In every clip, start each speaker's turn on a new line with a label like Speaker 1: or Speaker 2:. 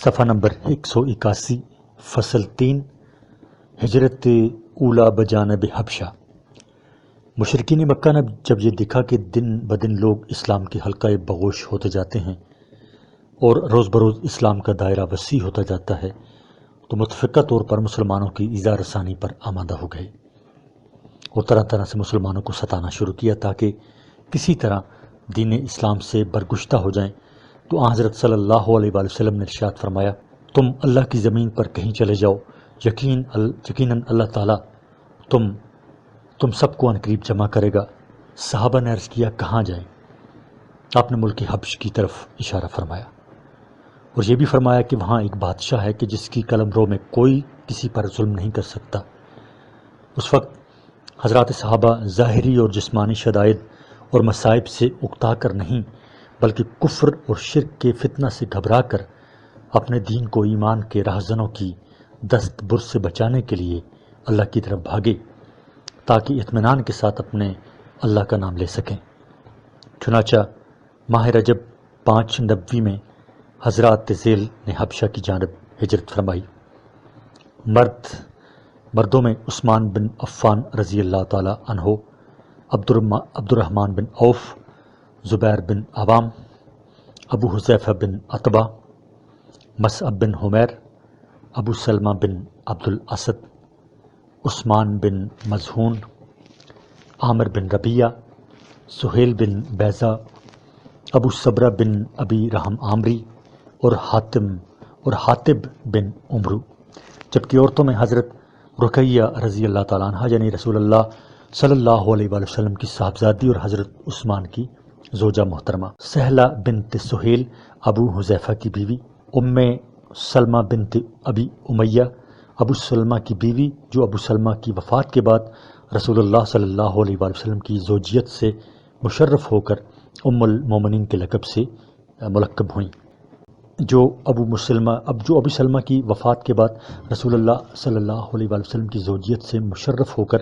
Speaker 1: صفحہ نمبر 181 فصل 3 ہجرت اولا بجانب حبشہ۔ مشرکین مکہ نے جب یہ دیکھا کہ دن بدن لوگ اسلام کے حلقہ بغوش ہوتے جاتے ہیں اور روز بروز اسلام کا دائرہ وسیع ہوتا جاتا ہے تو متفقہ طور پر مسلمانوں کی ایذا رسانی پر آمادہ ہو گئے اور طرح طرح سے مسلمانوں کو ستانا شروع کیا تاکہ کسی طرح دین اسلام سے برگشتہ ہو جائیں۔ تو حضرت صلی اللہ علیہ وآلہ وسلم نے ارشاد فرمایا، تم اللہ کی زمین پر کہیں چلے جاؤ، یقیناً اللہ تعالیٰ تم سب کو عنقریب جمع کرے گا۔ صحابہ نے عرض کیا، کہاں جائیں؟ آپ نے ملک حبش کی طرف اشارہ فرمایا اور یہ بھی فرمایا کہ وہاں ایک بادشاہ ہے کہ جس کی قلم رو میں کوئی کسی پر ظلم نہیں کر سکتا۔ اس وقت حضرات صحابہ ظاہری اور جسمانی شدائد اور مصائب سے اکتا کر نہیں بلکہ کفر اور شرک کے فتنہ سے گھبرا کر اپنے دین کو ایمان کے راہزنوں کی دست برد سے بچانے کے لیے اللہ کی طرف بھاگے تاکہ اطمینان کے ساتھ اپنے اللہ کا نام لے سکیں۔ چنانچہ ماہ رجب 5 نبوی میں حضرات ذیل نے حبشہ کی جانب ہجرت فرمائی۔ مردوں میں عثمان بن عفان رضی اللہ تعالی عنہ، عبد الرحمن بن عوف، زبیر بن عوام، ابو حذیفہ بن عتبہ، مصعب بن حمیر، ابو سلمہ بن عبد الاسد، عثمان بن مظہون، عامر بن ربیعہ، سہیل بن بیضہ، ابو صبرہ بن ابی رحم عامری اور حاتب بن عمرو، جبکہ عورتوں میں حضرت رقیہ رضی اللہ تعالیٰ عنہ یعنی رسول اللہ صلی اللہ علیہ وآلہ وسلم کی صاحبزادی اور حضرت عثمان کی زوجہ محترمہ، سہلہ بنت سہیل ابو حذیفہ کی بیوی، ام سلمہ بنت ابی امیہ ابو سلمہ کی بیوی جو ابو سلمہ کی وفات کے بعد رسول اللہ صلی اللہ علیہ وآلہ وسلم کی زوجیت سے مشرف ہو کر ام المومنین کے لقب سے ملقب ہوئیں۔ جو ابو سلمہ کی وفات کے بعد رسول اللہ صلی اللہ علیہ وآلہ وسلم کی زوجیت سے مشرف ہو کر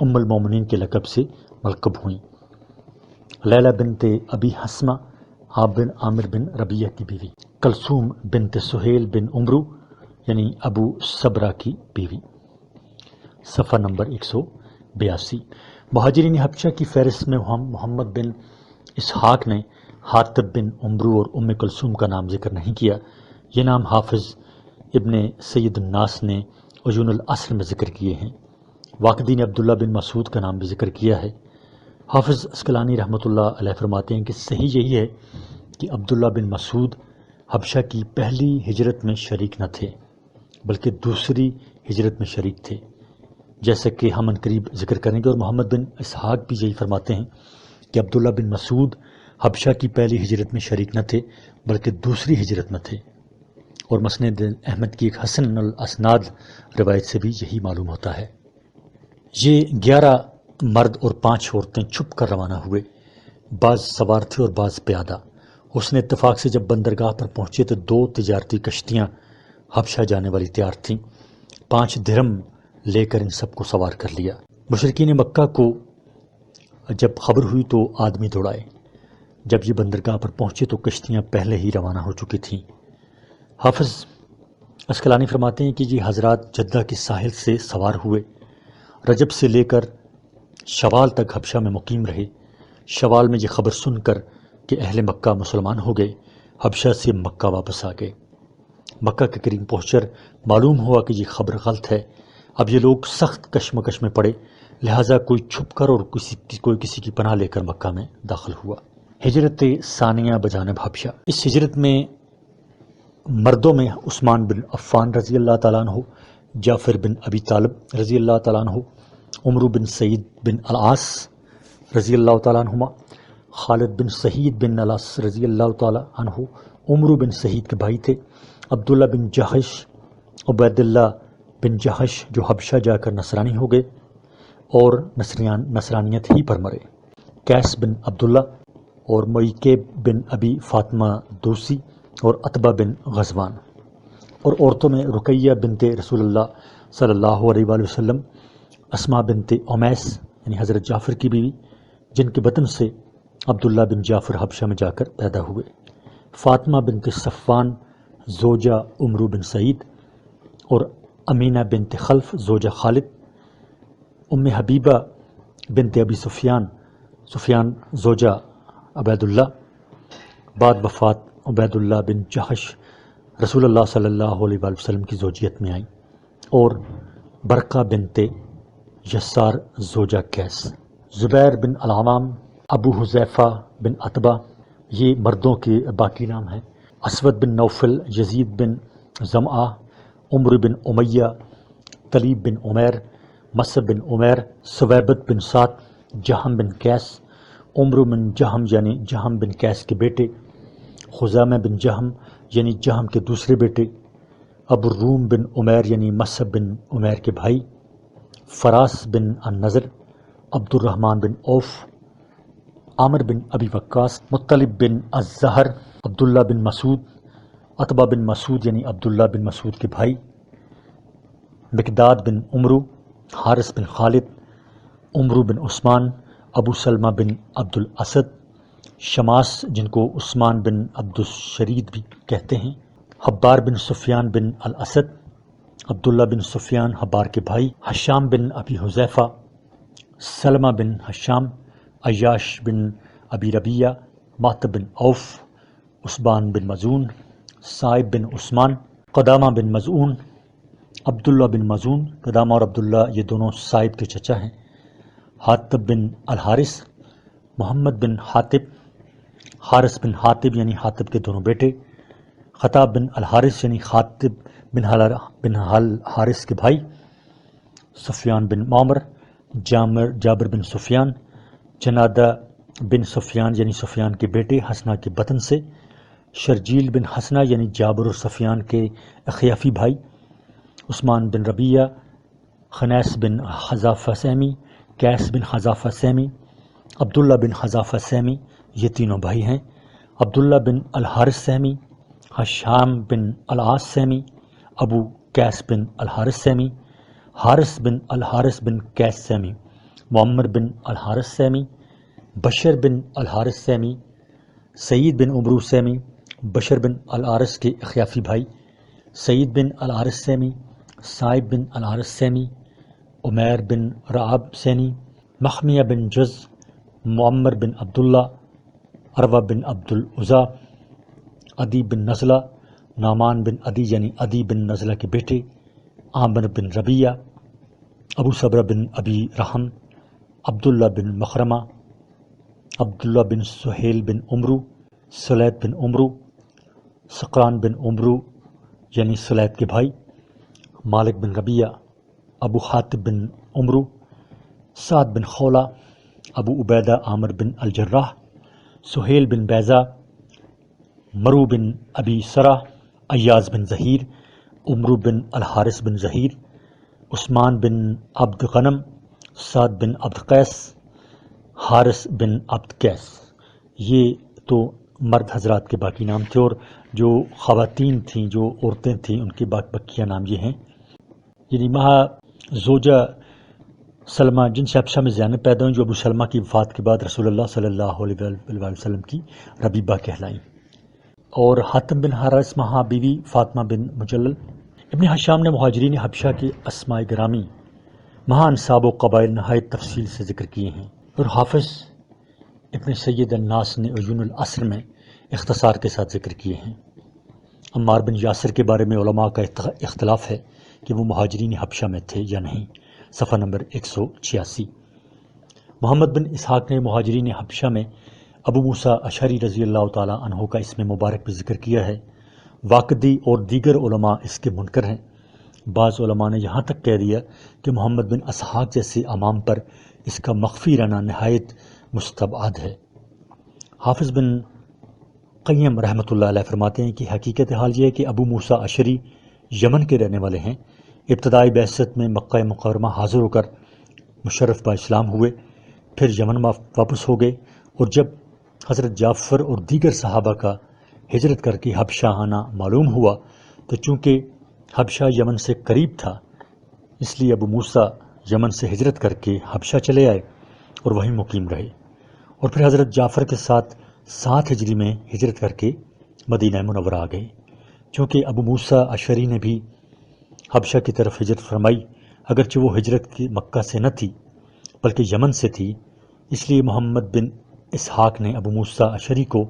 Speaker 1: ام المومنین کے لقب سے ملقب ہوئیں۔ لیلہ بنت ابی حسمہ عامر بن ربیعہ کی بیوی، کلثوم بنت سہیل بن عمرو یعنی ابو صبرہ کی بیوی۔ صفحہ نمبر 182 مہاجرین حبشہ کی فہرست میں محمد بن اسحاق نے حاتب بن عمرو اور ام کلثوم کا نام ذکر نہیں کیا۔ یہ نام حافظ ابن سید الناس نے عیون الاصل میں ذکر کیے ہیں۔ واقدی نے عبداللہ بن مسعود کا نام بھی ذکر کیا ہے۔ حافظ عسقلانی رحمۃ اللہ علیہ فرماتے ہیں کہ صحیح یہی ہے کہ عبداللہ بن مسعود حبشہ کی پہلی ہجرت میں شریک نہ تھے بلکہ دوسری ہجرت میں شریک تھے، جیسا کہ ہم عنقریب ذکر کریں گے۔ اور محمد بن اسحاق بھی یہی فرماتے ہیں کہ عبداللہ بن مسعود حبشہ کی پہلی ہجرت میں شریک نہ تھے بلکہ دوسری ہجرت میں تھے، اور مسند احمد کی ایک حسن الاسناد روایت سے بھی یہی معلوم ہوتا ہے۔ یہ 11 مرد اور 5 عورتیں چھپ کر روانہ ہوئے، بعض سوار تھے اور بعض پیادہ۔ اس نے اتفاق سے جب بندرگاہ پر پہنچے تو 2 تجارتی کشتیاں حبشہ جانے والی تیار تھیں، 5 درہم لے کر ان سب کو سوار کر لیا۔ مشرکین مکہ کو جب خبر ہوئی تو آدمی دوڑائے۔ جب یہ بندرگاہ پر پہنچے تو کشتیاں پہلے ہی روانہ ہو چکی تھیں۔ حافظ عسقلانی فرماتے ہیں کہ یہ حضرات جدہ کے ساحل سے سوار ہوئے، رجب سے لے کر شوال تک حبشہ میں مقیم رہے۔ شوال میں یہ خبر سن کر کہ اہل مکہ مسلمان ہو گئے، حبشہ سے مکہ واپس آ گئے۔ مکہ کے قریب پہنچ کر معلوم ہوا کہ یہ خبر غلط ہے۔ اب یہ لوگ سخت کشمکش میں پڑے، لہٰذا کوئی چھپ کر اور کوئی کسی کی پناہ لے کر مکہ میں داخل ہوا۔ ہجرت ثانیہ بجانب حبشہ۔ اس ہجرت میں مردوں میں عثمان بن عفان رضی اللہ تعالیٰ عنہ، جعفر بن ابی طالب رضی اللہ تعالیٰ عنہ، عمرو بن سعید بن العاص رضی اللہ تعالیٰ عنہما، خالد بن سعید بن العاص رضی اللہ تعالیٰ عنہ عمرو بن سعید کے بھائی تھے، عبداللہ بن جحش، عبید اللہ بن جحش جو حبشہ جا کر نصرانی ہو گئے اور نصرانیت ہی پر مرے، قیس بن عبداللہ اور معیقب بن ابی فاطمہ دوسی اور عتبہ بن غزوان۔ اور عورتوں میں رقیہ بنت رسول اللہ صلی اللہ علیہ وآلہ وسلم، اسماء بنت امیس یعنی حضرت جعفر کی بیوی جن کے بطن سے عبداللہ بن جعفر حبشہ میں جا کر پیدا ہوئے، فاطمہ بنت صفوان زوجہ عمرو بن سعید، اور امینہ بنت خلف زوجہ خالد، ام حبیبہ بنت ابی سفیان زوجہ عبید اللہ، بعد وفات عبید اللہ بن جحش رسول اللہ صلی اللہ علیہ وآلہ وسلم کی زوجیت میں آئیں، اور برقہ بنت یسار زوجہ قیس۔ زبیر بن العوام، ابو حذیفہ بن عتبہ، یہ مردوں کے باقی نام ہیں۔ اسود بن نوفل، یزید بن زمعہ، عمر بن امیہ، طلیب بن عمیر، مصعب بن عمیر، سویبت بن سعد، جہم بن قیس، عمر بن جہم یعنی جہم بن قیس کے بیٹے، خزامہ بن جہم یعنی جہم کے دوسرے بیٹے، ابو الروم بن عمیر یعنی مصعب بن عمیر کے بھائی، فراس بن النضر، عبد الرحمن بن عوف، عامر بن ابی وقاص، مطلب بن الزہر، عبداللہ بن مسعود، عتبہ بن مسعود یعنی عبداللہ بن مسعود کے بھائی، مقداد بن عمرو، حارث بن خالد، عمرو بن عثمان، ابو سلمہ بن عبد الاسد، شماس جن کو عثمان بن عبد الشرید بھی کہتے ہیں، حبار بن سفیان بن الاسد، عبداللہ بن سفیان حبار کے بھائی، حشام بن ابی حذیفہ، سلمہ بن حشام، عیاش بن ابی ربیہ، معتب بن عوف، عثمان بن مزعون، صائب بن عثمان، قدامہ بن مزعون، عبداللہ بن مزعون۔ قدامہ اور عبداللہ یہ دونوں صائب کے چچا ہیں۔ حاطب بن الحارث، محمد بن حاطب، حارث بن حاطب یعنی حاطب کے دونوں بیٹے، خطاب بن الحارث یعنی خاطب بن حارث کے بھائی، سفیان بن معمر، جابر بن سفیان، جنادہ بن سفیان یعنی سفیان کے بیٹے حسنہ کے بطن سے، شرجیل بن حسنہ یعنی جابر اور سفیان کے اخیافی بھائی، عثمان بن ربیہ، خنیس بن حذافہ سہمی، قیس بن حذافہ سہمی، عبداللہ بن حذافہ سہمی، یہ تینوں بھائی ہیں۔ عبداللہ بن الحارث سہمی، حشام بن العاص سہمی، ابو قیس بن الحارث سہمی، حارث بن الحارث بن قیس سہمی، معمر بن الحارث سہمی، بشر بن الحارث سہمی، سعید بن عمرو سہمی، بشر بن الحارث کے اخیافی بھائی، سعید بن الحارث سہمی، صائب بن الحارث سہمی، عمیر بن رعب سینی، مخمیہ بن جز، معمر بن عبداللہ، عروہ بن عبد العزا، عدی بن نزلہ، نعمان بن عدی یعنی عدی بن نزلہ کے بیٹے، عامر بن ربیہ، ابو صبرہ بن ابی رحم، عبداللہ بن مخرمہ، عبداللہ بن سہیل بن عمرو، سلیت بن عمرو، سقران بن عمرو یعنی سلیت کے بھائی، مالک بن ربیہ، ابو حاتب بن عمرو، سعد بن خولہ، ابو عبیدہ عامر بن الجراح، سہیل بن بیضہ، مرو بن ابی سرہ، ایاز بن ظہیر، عمرو بن الحارث بن ظہیر، عثمان بن عبد غنم، سعد بن عبد قیس، حارث بن عبد قیس۔ یہ تو مرد حضرات کے باقی نام تھے، اور جو خواتین تھیں، جو عورتیں تھیں، ان کے بقیہ نام یہ ہیں۔ یعنی مہا زوجہ سلمہ جن سے حبشہ میں زینب پیدا ہوئیں، جو ابو سلمہ کی وفات کے بعد رسول اللہ صلی اللہ علیہ وسلم کی ربیبہ کہلائیں، اور حاتم بن حارث مہا بیوی فاطمہ بن مجلل۔ ابن حشام نے مہاجرین حبشہ کے اسماء گرامی مہا انصاب و قبائل نہایت تفصیل سے ذکر کیے ہیں، اور حافظ ابن سید الناس نے عیون العصر میں اختصار کے ساتھ ذکر کیے ہیں۔ عمار بن یاسر کے بارے میں علماء کا اختلاف ہے کہ وہ مہاجرین حبشہ میں تھے یا نہیں، صفحہ نمبر 186۔ محمد بن اسحاق نے مہاجرین حبشہ میں ابو موسیٰ اشعری رضی اللہ تعالیٰ عنہ کا اسم مبارک بھی ذکر کیا ہے۔ واقدی اور دیگر علماء اس کے منکر ہیں۔ بعض علماء نے یہاں تک کہہ دیا کہ محمد بن اسحاق جیسے امام پر اس کا مخفی رہنا نہایت مستبعد ہے۔ حافظ بن قیم رحمۃ اللہ علیہ فرماتے ہیں کہ حقیقت حال یہ ہے کہ ابو موسیٰ اشعری یمن کے رہنے والے ہیں۔ ابتدائی بعثت میں مکہ مکرمہ حاضر ہو کر مشرف با اسلام ہوئے، پھر یمن واپس ہو گئے، اور جب حضرت جعفر اور دیگر صحابہ کا ہجرت کر کے حبشہ آنا معلوم ہوا تو چونکہ حبشہ یمن سے قریب تھا، اس لیے ابو موسیٰ یمن سے ہجرت کر کے حبشہ چلے آئے اور وہیں مقیم رہے، اور پھر حضرت جعفر کے ساتھ 7 ہجری میں ہجرت کر کے مدینہ منورہ آ گئے۔ چونکہ ابو موسیٰ اشعری نے بھی حبشہ کی طرف ہجرت فرمائی، اگرچہ وہ ہجرت کی مکہ سے نہ تھی بلکہ یمن سے تھی، اس لیے محمد بن اسحاق نے ابو موسیٰ اشعری کو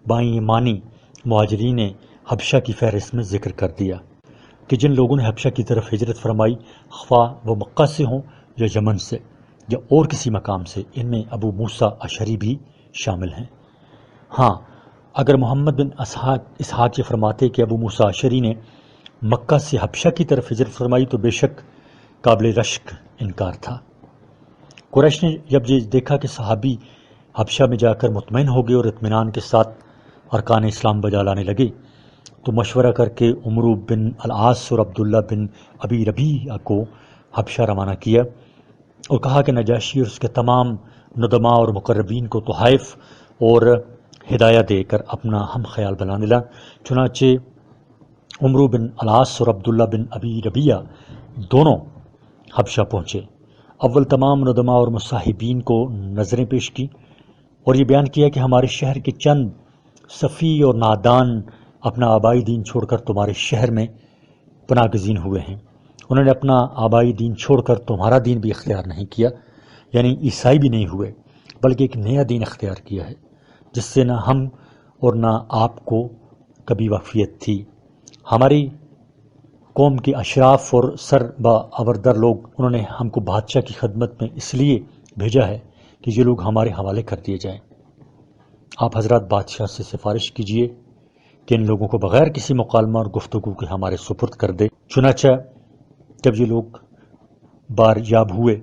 Speaker 1: بائیں ایمانی مہاجرین حبشہ کی فہرست میں ذکر کر دیا کہ جن لوگوں نے حبشہ کی طرف ہجرت فرمائی، خواہ وہ مکہ سے ہوں یا یمن سے یا اور کسی مقام سے، ان میں ابو موسیٰ اشعری بھی شامل ہیں۔ ہاں، اگر محمد بن اسحاق یہ فرماتے کہ ابو موسیٰ اشعری نے مکہ سے حبشہ کی طرف ہجرت فرمائی تو بے شک قابل رشک انکار تھا۔ قریش نے جب یہ دیکھا کہ صحابی حبشہ میں جا کر مطمئن ہو گئے اور اطمینان کے ساتھ ارکان اسلام بجا لانے لگے، تو مشورہ کر کے عمرو بن العاص اور عبداللہ بن ابی ربیعہ کو حبشہ روانہ کیا اور کہا کہ نجاشی اور اس کے تمام ندماء اور مقربین کو تحائف اور ہدایہ دے کر اپنا ہم خیال بنانے لگا۔ چنانچہ عمرو بن العاص اور عبداللہ بن ابی ربیعہ دونوں حبشہ پہنچے۔ اول تمام ندماء اور مصاحبین کو نظریں پیش کی اور یہ بیان کیا کہ ہمارے شہر کے چند صفی اور نادان اپنا آبائی دین چھوڑ کر تمہارے شہر میں پناہ گزین ہوئے ہیں۔ انہوں نے اپنا آبائی دین چھوڑ کر تمہارا دین بھی اختیار نہیں کیا، یعنی عیسائی بھی نہیں ہوئے، بلکہ ایک نیا دین اختیار کیا ہے جس سے نہ ہم اور نہ آپ کو کبھی واقفیت تھی۔ ہماری قوم کے اشراف اور سر با آوردر لوگ، انہوں نے ہم کو بادشاہ کی خدمت میں اس لیے بھیجا ہے کہ یہ لوگ ہمارے حوالے کر دیے جائیں۔ آپ حضرات بادشاہ سے سفارش کیجئے کہ ان لوگوں کو بغیر کسی مکالمہ اور گفتگو کے ہمارے سپرد کر دے۔ چنانچہ جب یہ لوگ باریاب ہوئے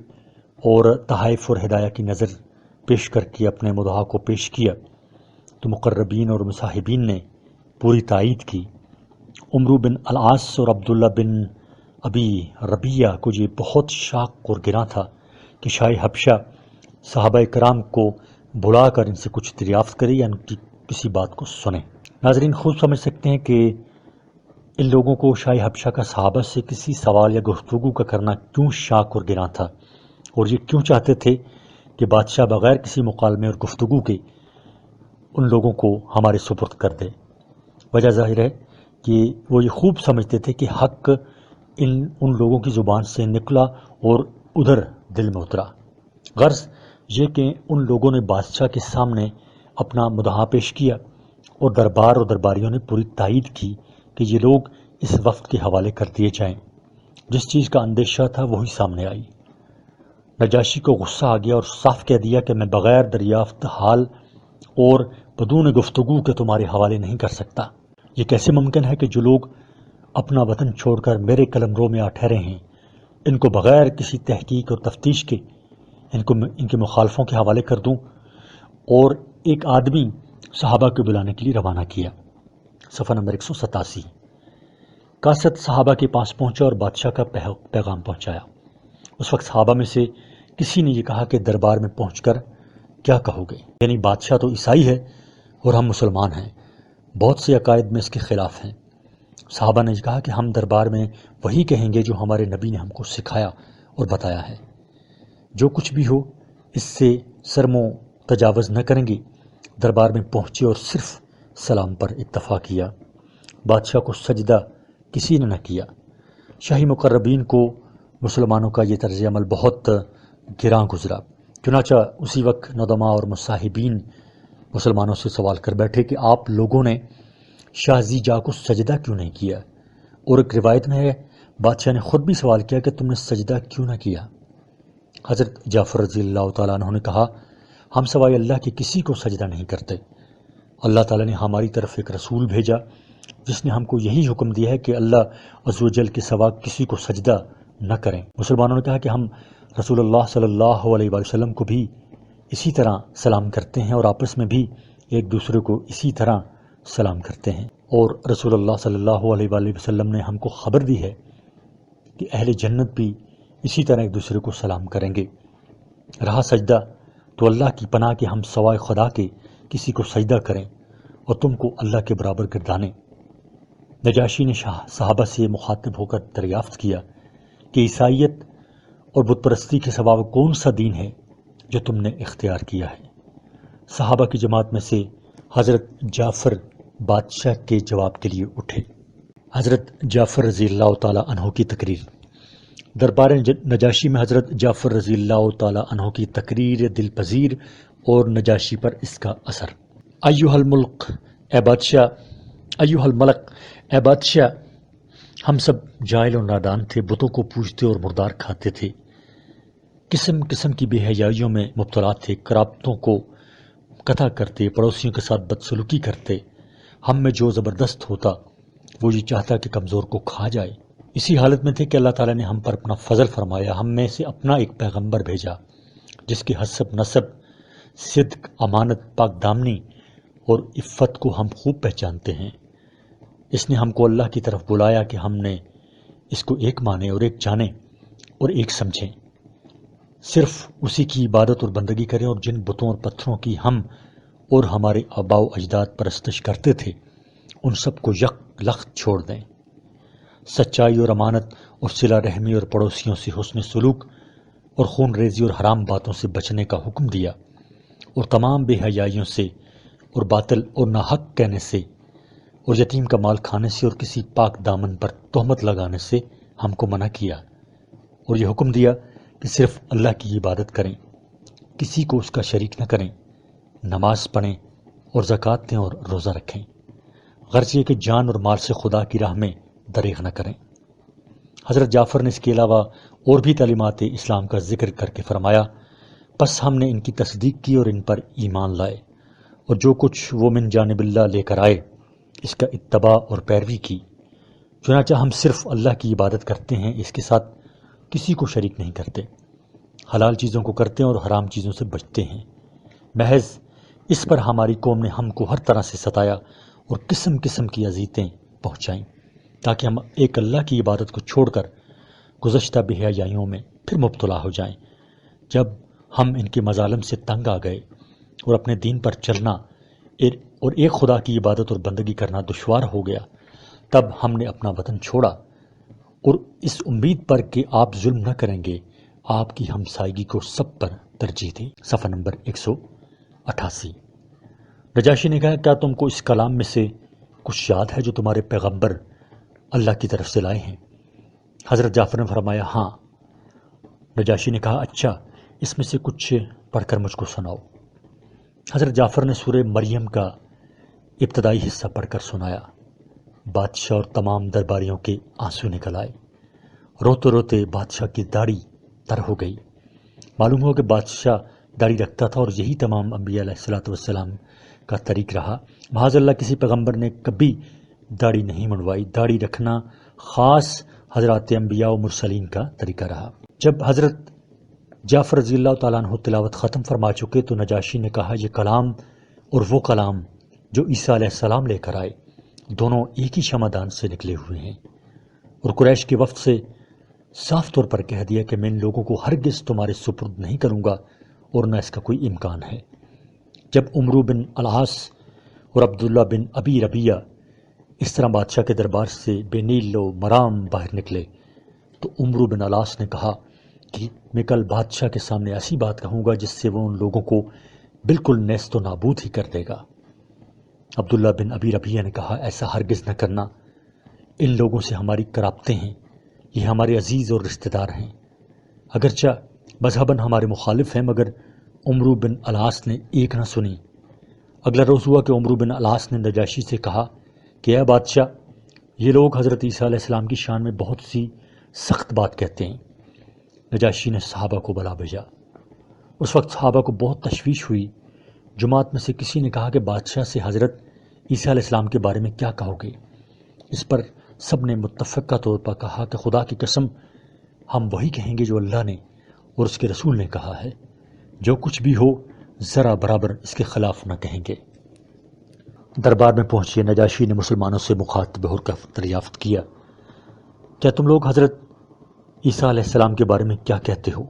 Speaker 1: اور تحائف اور ہدایہ کی نظر پیش کر کے اپنے مدعا کو پیش کیا تو مقربین اور مصاحبین نے پوری تائید کی۔ عمرو بن العاص اور عبداللہ بن ابی ربیعہ کو یہ بہت شاق اور گراں تھا کہ شاہ حبشہ صحابہ کرام کو بلا کر ان سے کچھ دریافت کرے یا ان کی کسی بات کو سنے۔ ناظرین خوب سمجھ سکتے ہیں کہ ان لوگوں کو شاہ حبشہ کا صحابہ سے کسی سوال یا گفتگو کا کرنا کیوں شاق اور گراں تھا، اور یہ کیوں چاہتے تھے کہ بادشاہ بغیر کسی مکالمے اور گفتگو کے ان لوگوں کو ہمارے سپرد کر دے۔ وجہ ظاہر ہے کہ وہ یہ خوب سمجھتے تھے کہ حق ان لوگوں کی زبان سے نکلا اور ادھر دل میں اترا۔ غرض یہ کہ ان لوگوں نے بادشاہ کے سامنے اپنا مدعا پیش کیا اور دربار اور درباریوں نے پوری تائید کی کہ یہ لوگ اس وفد کے حوالے کر دیے جائیں۔ جس چیز کا اندیشہ تھا وہی سامنے آئی۔ نجاشی کو غصہ آ گیا اور صاف کہہ دیا کہ میں بغیر دریافت حال اور بدون گفتگو کے تمہارے حوالے نہیں کر سکتا۔ یہ کیسے ممکن ہے کہ جو لوگ اپنا وطن چھوڑ کر میرے قلمرو میں آ ٹھہرے ہیں، ان کو بغیر کسی تحقیق اور تفتیش کے ان کے مخالفوں کے حوالے کر دوں؟ اور ایک آدمی صحابہ کو بلانے کے لیے روانہ کیا۔ صفحہ نمبر 187۔ کاسد صحابہ کے پاس پہنچا اور بادشاہ کا پیغام پہنچایا۔ اس وقت صحابہ میں سے کسی نے یہ کہا کہ دربار میں پہنچ کر کیا کہو گے؟ یعنی بادشاہ تو عیسائی ہے اور ہم مسلمان ہیں، بہت سے عقائد میں اس کے خلاف ہیں۔ صحابہ نے کہا کہ ہم دربار میں وہی کہیں گے جو ہمارے نبی نے ہم کو سکھایا اور بتایا ہے، جو کچھ بھی ہو اس سے سرمو تجاوز نہ کریں گے۔ دربار میں پہنچے اور صرف سلام پر اکتفا کیا۔ بادشاہ کو سجدہ کسی نے نہ کیا۔ شاہی مقربین کو مسلمانوں کا یہ طرز عمل بہت گراں گزرا۔ چنانچہ اسی وقت ندماء اور مصاحبین مسلمانوں سے سوال کر بیٹھے کہ آپ لوگوں نے شاہ زیجا کو سجدہ کیوں نہیں کیا؟ اور ایک روایت میں ہے بادشاہ نے خود بھی سوال کیا کہ تم نے سجدہ کیوں نہ کیا؟ حضرت جعفر رضی اللہ تعالیٰ عنہ نے کہا ہم سوائے اللہ کے کسی کو سجدہ نہیں کرتے۔ اللہ تعالیٰ نے ہماری طرف ایک رسول بھیجا جس نے ہم کو یہی حکم دیا ہے کہ اللہ عز و جل کے سوا کسی کو سجدہ نہ کریں۔ مسلمانوں نے کہا کہ ہم رسول اللہ صلی اللہ علیہ وآلہ وسلم کو بھی اسی طرح سلام کرتے ہیں اور آپس میں بھی ایک دوسرے کو اسی طرح سلام کرتے ہیں، اور رسول اللہ صلی اللہ علیہ وآلہ وسلم نے ہم کو خبر دی ہے کہ اہل جنت بھی اسی طرح ایک دوسرے کو سلام کریں گے۔ رہا سجدہ تو اللہ کی پناہ کہ ہم سوائے خدا کے کسی کو سجدہ کریں اور تم کو اللہ کے برابر گردانیں۔ نجاشی نے صحابہ سے مخاطب ہو کر دریافت کیا کہ عیسائیت اور بت پرستی کے سوا کون سا دین ہے جو تم نے اختیار کیا ہے؟ صحابہ کی جماعت میں سے حضرت جعفر بادشاہ کے جواب کے لیے اٹھے۔ حضرت جعفر رضی اللہ تعالیٰ عنہ کی تقریر۔ دربار نجاشی میں حضرت جعفر رضی اللہ تعالیٰ عنہ کی تقریر دل پذیر اور نجاشی پر اس کا اثر۔ ایھا الملک، اے بادشاہ، ایھا الملک، اے بادشاہ، ہم سب جاہل اور نادان تھے، بتوں کو پوجتے اور مردار کھاتے تھے، قسم قسم کی بے حیائیوں میں مبتلا تھے، قرابتوں کو قطع کرتے، پڑوسیوں کے ساتھ بدسلوکی کرتے۔ ہم میں جو زبردست ہوتا وہ یہ چاہتا کہ کمزور کو کھا جائے۔ اسی حالت میں تھے کہ اللہ تعالیٰ نے ہم پر اپنا فضل فرمایا، ہم میں سے اپنا ایک پیغمبر بھیجا جس کے حسب نسب، صدق، امانت، پاک دامنی اور عفت کو ہم خوب پہچانتے ہیں۔ اس نے ہم کو اللہ کی طرف بلایا کہ ہم نے اس کو ایک مانیں اور ایک جانیں اور ایک سمجھیں، صرف اسی کی عبادت اور بندگی کریں، اور جن بتوں اور پتھروں کی ہم اور ہمارے آباء و اجداد پرستش کرتے تھے ان سب کو یک لخت چھوڑ دیں۔ سچائی اور امانت اور صلہ رحمی اور پڑوسیوں سے حسن سلوک اور خون ریزی اور حرام باتوں سے بچنے کا حکم دیا، اور تمام بے حیائیوں سے اور باطل اور ناحق کہنے سے اور یتیم کا مال کھانے سے اور کسی پاک دامن پر تہمت لگانے سے ہم کو منع کیا، اور یہ حکم دیا کہ صرف اللہ کی عبادت کریں، کسی کو اس کا شریک نہ کریں، نماز پڑھیں اور زکوٰۃ دیں اور روزہ رکھیں، غرض یہ کہ جان اور مال سے خدا کی راہ میں دریغ نہ کریں۔ حضرت جعفر نے اس کے علاوہ اور بھی تعلیمات اسلام کا ذکر کر کے فرمایا، پس ہم نے ان کی تصدیق کی اور ان پر ایمان لائے، اور جو کچھ وہ من جانب اللہ لے کر آئے اس کا اتباع اور پیروی کی۔ چنانچہ ہم صرف اللہ کی عبادت کرتے ہیں، اس کے ساتھ کسی کو شریک نہیں کرتے، حلال چیزوں کو کرتے ہیں اور حرام چیزوں سے بچتے ہیں۔ محض اس پر ہماری قوم نے ہم کو ہر طرح سے ستایا اور قسم قسم کی اذیتیں پہنچائیں، تاکہ ہم ایک اللہ کی عبادت کو چھوڑ کر گزشتہ بے حیائیوں میں پھر مبتلا ہو جائیں۔ جب ہم ان کے مظالم سے تنگ آ گئے اور اپنے دین پر چلنا اور ایک خدا کی عبادت اور بندگی کرنا دشوار ہو گیا، تب ہم نے اپنا وطن چھوڑا، اور اس امید پر کہ آپ ظلم نہ کریں گے آپ کی ہمسائیگی کو سب پر ترجیح دی۔ صفحہ نمبر 188۔ نجاشی نے کہا، کیا تم کو اس کلام میں سے کچھ یاد ہے جو تمہارے پیغمبر اللہ کی طرف سے لائے ہیں؟ حضرت جعفر نے فرمایا، ہاں۔ نجاشی نے کہا، اچھا، اس میں سے کچھ پڑھ کر مجھ کو سناؤ۔ حضرت جعفر نے سورہ مریم کا ابتدائی حصہ پڑھ کر سنایا۔ بادشاہ اور تمام درباریوں کے آنسو نکل آئے، روتے روتے بادشاہ کی داڑھی تر ہو گئی۔ معلوم ہوا کہ بادشاہ داڑھی رکھتا تھا، اور یہی تمام انبیاء علیہ السلام کا طریق رہا۔ معاذ اللہ کسی پیغمبر نے کبھی داڑھی نہیں منڈوائی، داڑھی رکھنا خاص حضرات انبیاء و مرسلین کا طریقہ رہا۔ جب حضرت جعفر رضی اللہ تعالیٰ عنہ تلاوت ختم فرما چکے تو نجاشی نے کہا، یہ کلام اور وہ کلام جو عیسیٰ علیہ السلام لے کر آئے دونوں ایک ہی شمعدان سے نکلے ہوئے ہیں، اور قریش کے وفد سے صاف طور پر کہہ دیا کہ میں ان لوگوں کو ہرگز تمہارے سپرد نہیں کروں گا، اور نہ اس کا کوئی امکان ہے۔ جب عمرو بن العاص اور عبداللہ بن ابی ربیہ اس طرح بادشاہ کے دربار سے بے نیل و مرام باہر نکلے تو عمرو بن العاص نے کہا کہ میں کل بادشاہ کے سامنے ایسی بات کہوں گا جس سے وہ ان لوگوں کو بالکل نیست و نابود ہی کر دے گا۔ عبداللہ بن ابی ربیہ نے کہا، ایسا ہرگز نہ کرنا، ان لوگوں سے ہماری قرابتیں ہیں، یہ ہمارے عزیز اور رشتہ دار ہیں، اگرچہ مذہباً ہمارے مخالف ہیں، مگر عمرو بن العاص نے ایک نہ سنی۔ اگلا روز ہوا کہ عمرو بن العاص نے نجاشی سے کہا کہ اے بادشاہ، یہ لوگ حضرت عیسیٰ علیہ السلام کی شان میں بہت سی سخت بات کہتے ہیں۔ نجاشی نے صحابہ کو بلا بھیجا۔ اس وقت صحابہ کو بہت تشویش ہوئی۔ جماعت میں سے کسی نے کہا کہ بادشاہ سے حضرت عیسیٰ علیہ السلام کے بارے میں کیا کہو گے؟ اس پر سب نے متفقہ طور پر کہا کہ خدا کی قسم، ہم وہی کہیں گے جو اللہ نے اور اس کے رسول نے کہا ہے، جو کچھ بھی ہو ذرا برابر اس کے خلاف نہ کہیں گے۔ دربار میں پہنچے نجاشی نے مسلمانوں سے مخاطب ہو کر دریافت کیا، کیا تم لوگ حضرت عیسیٰ علیہ السلام کے بارے میں کیا کہتے ہو؟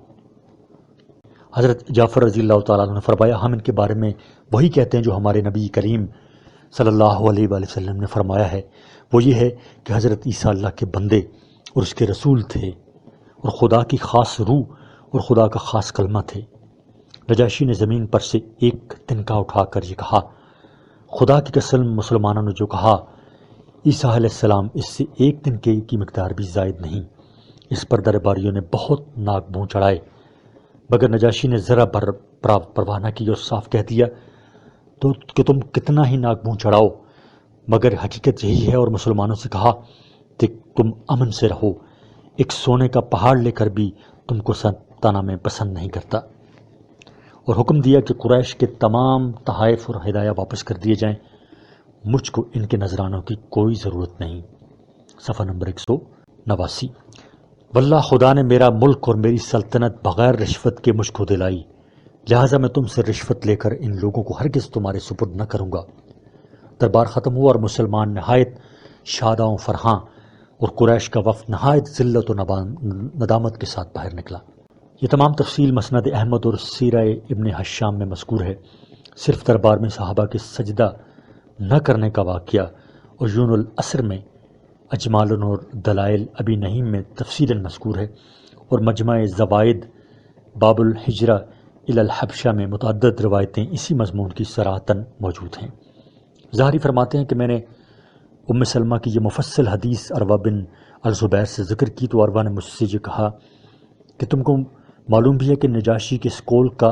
Speaker 1: حضرت جعفر رضی اللہ تعالیٰ عنہ نے فرمایا، ہم ان کے بارے میں وہی کہتے ہیں جو ہمارے نبی کریم صلی اللہ علیہ وآلہ وسلم نے فرمایا ہے، وہ یہ ہے کہ حضرت عیسیٰ اللہ کے بندے اور اس کے رسول تھے، اور خدا کی خاص روح اور خدا کا خاص کلمہ تھے۔ نجاشی نے زمین پر سے ایک تنکا اٹھا کر یہ کہا، خدا کی قسم، مسلمانوں نے جو کہا عیسیٰ علیہ السلام اس سے ایک دن کی مقدار بھی زائد نہیں۔ اس پر درباریوں نے بہت ناک بھون چڑھائے، مگر نجاشی نے ذرا پرواہ نہ کی اور صاف کہہ دیا تو کہ تم کتنا ہی ناک بھون چڑھاؤ، مگر حقیقت یہی ہے، اور مسلمانوں سے کہا کہ تم امن سے رہو، ایک سونے کا پہاڑ لے کر بھی تم کو ستانا میں پسند نہیں کرتا، اور حکم دیا کہ قریش کے تمام تحائف اور ہدایہ واپس کر دیے جائیں، مجھ کو ان کے نذرانوں کی کوئی ضرورت نہیں۔ صفحہ نمبر 189۔ واللہ خدا نے میرا ملک اور میری سلطنت بغیر رشوت کے مجھ کو دلائی، لہٰذا میں تم سے رشوت لے کر ان لوگوں کو ہرگز تمہارے سپرد نہ کروں گا۔ دربار ختم ہوا اور مسلمان نہایت شاداں و فرحاں، اور قریش کا وفد نہایت ذلت و ندامت کے ساتھ باہر نکلا۔ یہ تمام تفصیل مسند احمد اور سیرہ ابن حشام میں مذکور ہے۔ صرف دربار میں صحابہ کے سجدہ نہ کرنے کا واقعہ اور یون العصر میں اجمال اور دلائل ابی نعیم میں تفصیلاً مذکور ہے، اور مجمع زوائد باب الحجرہ الی الحبشہ میں متعدد روایتیں اسی مضمون کی صراحتاً موجود ہیں۔ ظاہری فرماتے ہیں کہ میں نے ام سلمہ کی یہ مفصل حدیث عروہ بن الزبیر سے ذکر کی تو عروہ نے مجھ سے یہ کہا کہ تم کو معلوم بھی ہے کہ نجاشی کے اس قول کا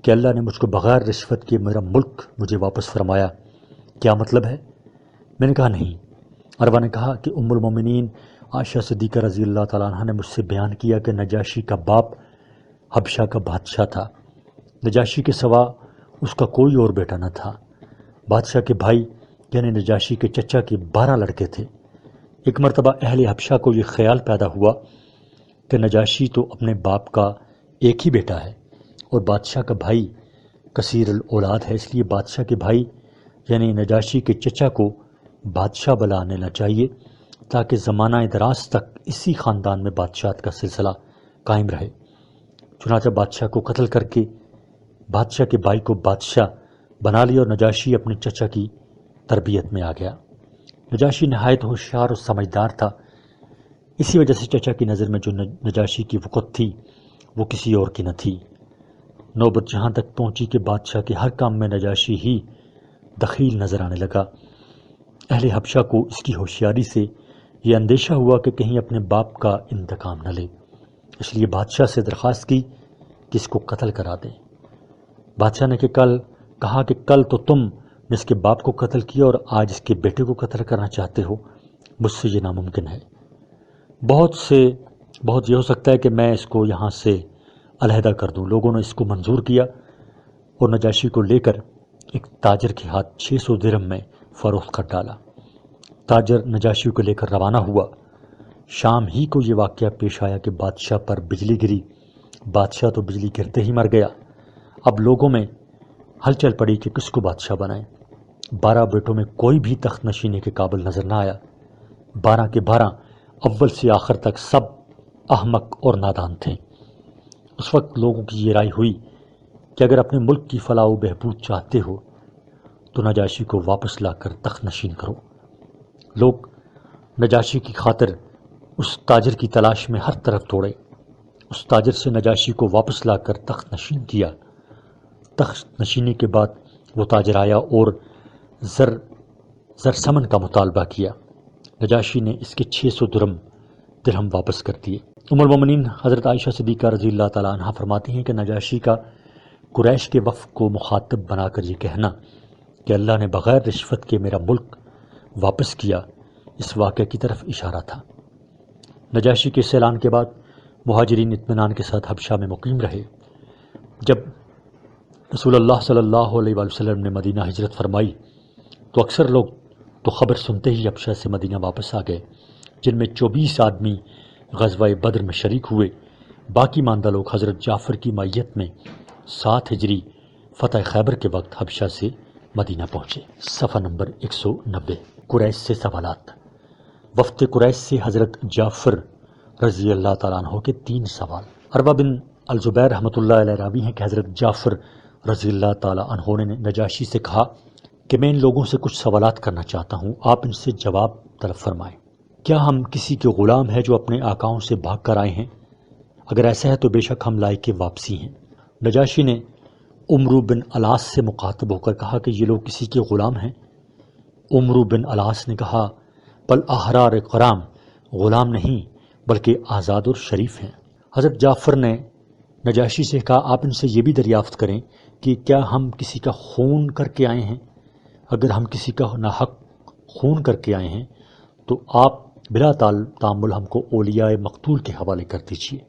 Speaker 1: کہ اللہ نے مجھ کو بغیر رشوت کے میرا ملک مجھے واپس فرمایا کیا مطلب ہے؟ میں نے کہا نہیں۔ عروہ نے کہا کہ ام المومنین عائشہ صدیقہ رضی اللہ تعالیٰ عنہ نے مجھ سے بیان کیا کہ نجاشی کا باپ حبشہ کا بادشاہ تھا، نجاشی کے سوا اس کا کوئی اور بیٹا نہ تھا۔ بادشاہ کے بھائی یعنی نجاشی کے چچا کے 12 لڑکے تھے۔ ایک مرتبہ اہل حبشہ کو یہ خیال پیدا ہوا کہ نجاشی تو اپنے باپ کا ایک ہی بیٹا ہے اور بادشاہ کا بھائی کثیر الاولاد ہے، اس لیے بادشاہ کے بھائی یعنی نجاشی کے چچا کو بادشاہ بنا لینا چاہیے تاکہ زمانہ دراز تک اسی خاندان میں بادشاہت کا سلسلہ قائم رہے۔ چنانچہ بادشاہ کو قتل کر کے بادشاہ کے بھائی کو بادشاہ بنا لیا اور نجاشی اپنے چچا کی تربیت میں آ گیا۔ نجاشی نہایت ہوشیار اور سمجھدار تھا، اسی وجہ سے چچا کی نظر میں جو نجاشی کی وقت تھی وہ کسی اور کی نہ تھی۔ نوبت جہاں تک پہنچی کہ بادشاہ کے ہر کام میں نجاشی ہی دخیل نظر آنے لگا۔ اہل حبشہ کو اس کی ہوشیاری سے یہ اندیشہ ہوا کہ کہیں اپنے باپ کا انتقام نہ لے، اس لیے بادشاہ سے درخواست کی کہ اس کو قتل کرا دیں۔ بادشاہ نے کہا کہ کل تو تم نے اس کے باپ کو قتل کیا اور آج اس کے بیٹے کو قتل کرنا چاہتے ہو، مجھ سے یہ ناممکن ہے۔ بہت یہ ہو سکتا ہے کہ میں اس کو یہاں سے علیحدہ کر دوں۔ لوگوں نے اس کو منظور کیا اور نجاشی کو لے کر ایک تاجر کے ہاتھ 600 درہم میں فروخت کر ڈالا۔ تاجر نجاشی کو لے کر روانہ ہوا۔ شام ہی کو یہ واقعہ پیش آیا کہ بادشاہ پر بجلی گری۔ بادشاہ تو بجلی گرتے ہی مر گیا۔ اب لوگوں میں ہلچل پڑی کہ کس کو بادشاہ بنائیں۔ 12 بیٹوں میں کوئی بھی تخت نشینے کے قابل نظر نہ آیا۔ 12 کے 12 اول سے آخر تک سب احمق اور نادان تھے۔ اس وقت لوگوں کی یہ رائے ہوئی کہ اگر اپنے ملک کی فلاح و بہبود چاہتے ہو تو نجاشی کو واپس لا کر تخت نشین کرو۔ لوگ نجاشی کی خاطر اس تاجر کی تلاش میں ہر طرف دوڑے۔ اس تاجر سے نجاشی کو واپس لا کر تخت نشین کیا۔ تخت نشینی کے بعد وہ تاجر آیا اور زر سمن کا مطالبہ کیا۔ نجاشی نے اس کے 600 درہم واپس کر دیے۔ ام المومنین حضرت عائشہ صدیقہ رضی اللہ تعالیٰ عنہ فرماتی ہیں کہ نجاشی کا قریش کے وفد کو مخاطب بنا کر یہ کہنا کہ اللہ نے بغیر رشوت کے میرا ملک واپس کیا، اس واقعے کی طرف اشارہ تھا۔ نجاشی کے اس اعلان کے بعد مہاجرین اطمینان کے ساتھ حبشہ میں مقیم رہے۔ جب رسول اللہ صلی اللہ علیہ وآلہ وسلم نے مدینہ ہجرت فرمائی تو اکثر لوگ تو خبر سنتے ہی حبشہ سے مدینہ واپس آ گئے، جن میں 24 آدمی غزوہ بدر میں شریک ہوئے۔ باقی ماندہ لوگ حضرت جعفر کی معیت میں 7 ہجری فتح خیبر کے وقت حبشہ سے مدینہ پہنچے۔ صفحہ نمبر 190۔ قریش سے سوالات۔ وفد قریش سے حضرت جعفر رضی اللہ تعالیٰ عنہ کے 3 سوال۔ عروہ بن الزبیر رحمۃ اللہ علیہ راوی ہیں کہ حضرت جعفر رضی اللہ تعالیٰ عنہ نے نجاشی سے کہا کہ میں ان لوگوں سے کچھ سوالات کرنا چاہتا ہوں، آپ ان سے جواب طلب فرمائیں۔ کیا ہم کسی کے غلام ہیں جو اپنے آقاؤں سے بھاگ کر آئے ہیں؟ اگر ایسا ہے تو بے شک ہم لائق واپسی ہیں۔ نجاشی نے عمرو بن الاس سے مخاطب ہو کر کہا کہ یہ لوگ کسی کے غلام ہیں؟ عمرو بن الاس نے کہا بل احرار کرام، غلام نہیں بلکہ آزاد اور شریف ہیں۔ حضرت جعفر نے نجاشی سے کہا آپ ان سے یہ بھی دریافت کریں کہ کیا ہم کسی کا خون کر کے آئے ہیں؟ اگر ہم کسی کا ناحق خون کر کے آئے ہیں تو آپ بلا تعامل ہم کو اولیاء مقتول کے حوالے کر دیجیے۔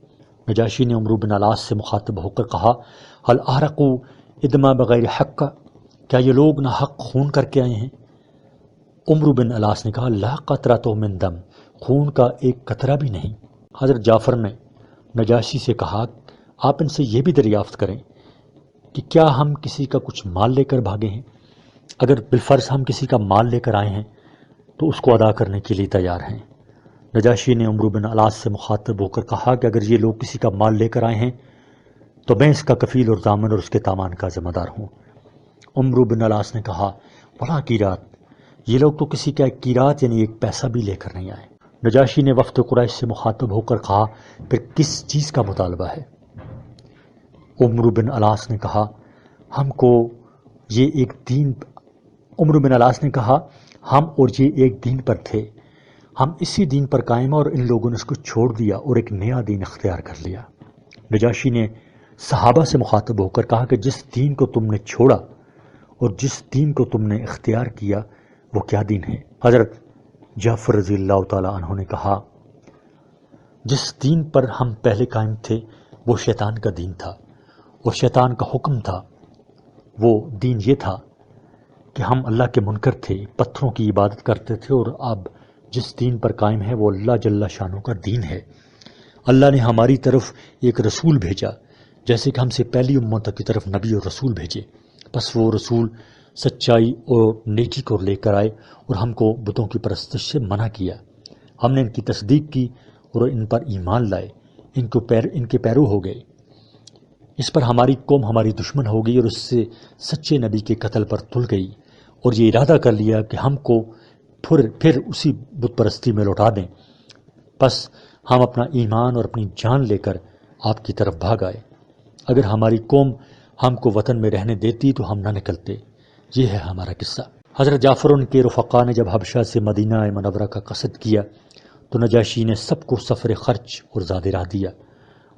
Speaker 1: نجاشی نے عمرو بن العاص سے مخاطب ہو کر کہا هل احرقوا ادما بغیر حق، کیا یہ لوگ ناحق خون کر کے آئے ہیں؟ عمرو بن العاص نے کہا لا قطرۃ من دم، خون کا ایک قطرہ بھی نہیں۔ حضرت جعفر نے نجاشی سے کہا آپ ان سے یہ بھی دریافت کریں کہ کیا ہم کسی کا کچھ مال لے کر بھاگے ہیں؟ اگر بالفرض ہم کسی کا مال لے کر آئے ہیں تو اس کو ادا کرنے کے لیے تیار ہیں۔ نجاشی نے عمرو بن العاص سے مخاطب ہو کر کہا کہ اگر یہ لوگ کسی کا مال لے کر آئے ہیں تو میں اس کا کفیل اور ضامن اور اس کے تامان کا ذمہ دار ہوں۔ عمرو بن العاص نے کہا بڑا قیرات، یہ لوگ تو کسی کا ایک قیرات یعنی ایک پیسہ بھی لے کر نہیں آئے۔ نجاشی نے وفد قریش سے مخاطب ہو کر کہا پھر کس چیز کا مطالبہ ہے؟ عمرو بن العاص نے کہا ہم کو یہ ایک دین، عمرو بن العاص نے کہا ہم اور یہ ایک دین پر تھے، ہم اسی دین پر قائم ہیں اور ان لوگوں نے اس کو چھوڑ دیا اور ایک نیا دین اختیار کر لیا۔ نجاشی نے صحابہ سے مخاطب ہو کر کہا کہ جس دین کو تم نے چھوڑا اور جس دین کو تم نے اختیار کیا وہ کیا دین ہے؟ حضرت جعفر رضی اللہ تعالی عنہ نے کہا جس دین پر ہم پہلے قائم تھے وہ شیطان کا دین تھا، اور شیطان کا حکم تھا، وہ دین یہ تھا کہ ہم اللہ کے منکر تھے، پتھروں کی عبادت کرتے تھے، اور اب جس دین پر قائم ہے وہ اللہ جل شانہ کا دین ہے۔ اللہ نے ہماری طرف ایک رسول بھیجا جیسے کہ ہم سے پہلی امتوں کی طرف نبی اور رسول بھیجے، بس وہ رسول سچائی اور نیکی کو لے کر آئے اور ہم کو بتوں کی پرستش سے منع کیا۔ ہم نے ان کی تصدیق کی اور ان پر ایمان لائے، ان کے پیرو ہو گئے۔ اس پر ہماری قوم ہماری دشمن ہو گئی اور اس سے سچے نبی کے قتل پر تل گئی، اور یہ ارادہ کر لیا کہ ہم کو پھر اسی بت پرستی میں لوٹا دیں۔ بس ہم اپنا ایمان اور اپنی جان لے کر آپ کی طرف بھاگ آئے۔ اگر ہماری قوم ہم کو وطن میں رہنے دیتی تو ہم نہ نکلتے۔ یہ ہے ہمارا قصہ۔ حضرت جعفر ان کے رفقا نے جب حبشہ سے مدینہ منورہ کا قصد کیا تو نجاشی نے سب کو سفر خرچ اور زاد راہ دیا،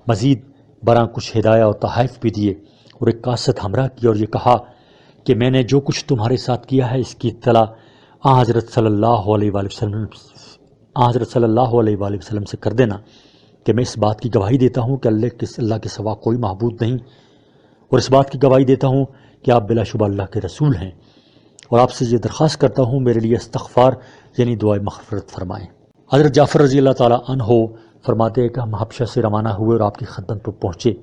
Speaker 1: مزید برآں کچھ ہدایہ اور تحائف بھی دیے، اور ایک کاسد ہمراہ کیا اور یہ کہا کہ میں نے جو کچھ تمہارے ساتھ کیا ہے اس کی اطلاع حضرت صلی اللہ علیہ وآلہ وسلم سے کر دینا کہ میں اس بات کی گواہی دیتا ہوں کہ اللہ کے سوا کوئی معبود نہیں، اور اس بات کی گواہی دیتا ہوں کہ آپ بلا شبہ اللہ کے رسول ہیں، اور آپ سے یہ درخواست کرتا ہوں میرے لیے استغفار یعنی دعائے مغفرت فرمائیں۔ حضرت جعفر رضی اللہ تعالیٰ عنہ فرماتے ہیں کہ ہم حبشہ سے روانہ ہوئے اور آپ کی خدمت پر پہنچے۔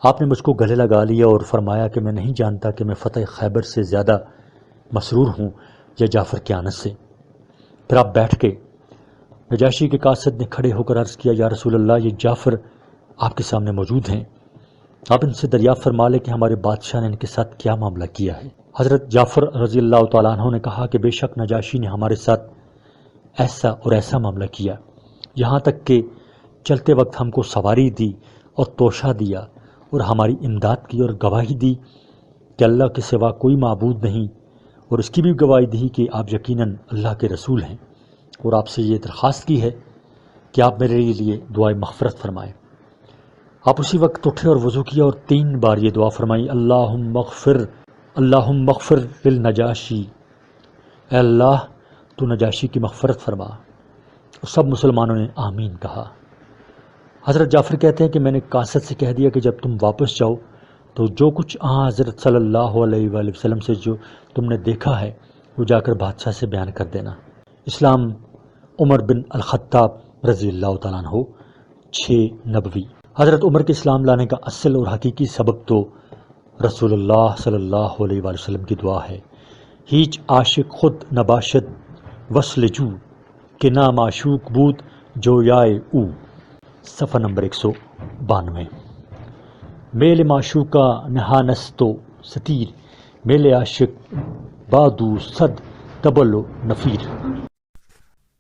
Speaker 1: آپ نے مجھ کو گلے لگا لیا اور فرمایا کہ میں نہیں جانتا کہ میں فتح خیبر سے زیادہ مسرور ہوں یا جعفر کی آنت سے۔ پھر آپ بیٹھ کے نجاشی کے قاصد نے کھڑے ہو کر عرض کیا یا رسول اللہ، یہ جعفر آپ کے سامنے موجود ہیں، آپ ان سے دریافت فرما لیں کہ ہمارے بادشاہ نے ان کے ساتھ کیا معاملہ کیا ہے۔ حضرت جعفر رضی اللہ تعالیٰ عنہ نے کہا کہ بے شک نجاشی نے ہمارے ساتھ ایسا اور ایسا معاملہ کیا، یہاں تک کہ چلتے وقت ہم کو سواری دی اور توشہ دیا اور ہماری امداد کی اور گواہی دی کہ اللہ کے سوا کوئی معبود نہیں، اور اس کی بھی گواہی دی کہ آپ یقیناً اللہ کے رسول ہیں، اور آپ سے یہ درخواست کی ہے کہ آپ میرے لیے دعائے مغفرت فرمائیں۔ آپ اسی وقت اٹھے اور وضو کیا اور 3 بار یہ دعا فرمائی اللہم اغفر للنجاشی، اے اللہ تو نجاشی کی مغفرت فرما، اور سب مسلمانوں نے آمین کہا۔ حضرت جعفر کہتے ہیں کہ میں نے قاصد سے کہہ دیا کہ جب تم واپس جاؤ تو جو کچھ حضرت صلی اللہ علیہ وآلہ وسلم سے جو تم نے دیکھا ہے وہ جا کر بادشاہ سے بیان کر دینا۔ اسلام عمر بن الخطاب رضی اللہ تعالیٰ عنہ 6 نبوی۔ حضرت عمر کے اسلام لانے کا اصل اور حقیقی سبب تو رسول اللہ صلی اللہ علیہ وآلہ وسلم کی دعا ہے۔ ہیچ عاشق خود نباشد وصل جو کہ نہ معشوق بود جو یائے او، صفحہ نمبر 192۔ میل معشوقہ نہانستو ستیر، میل عاشق بادو صد قبل و نفیر۔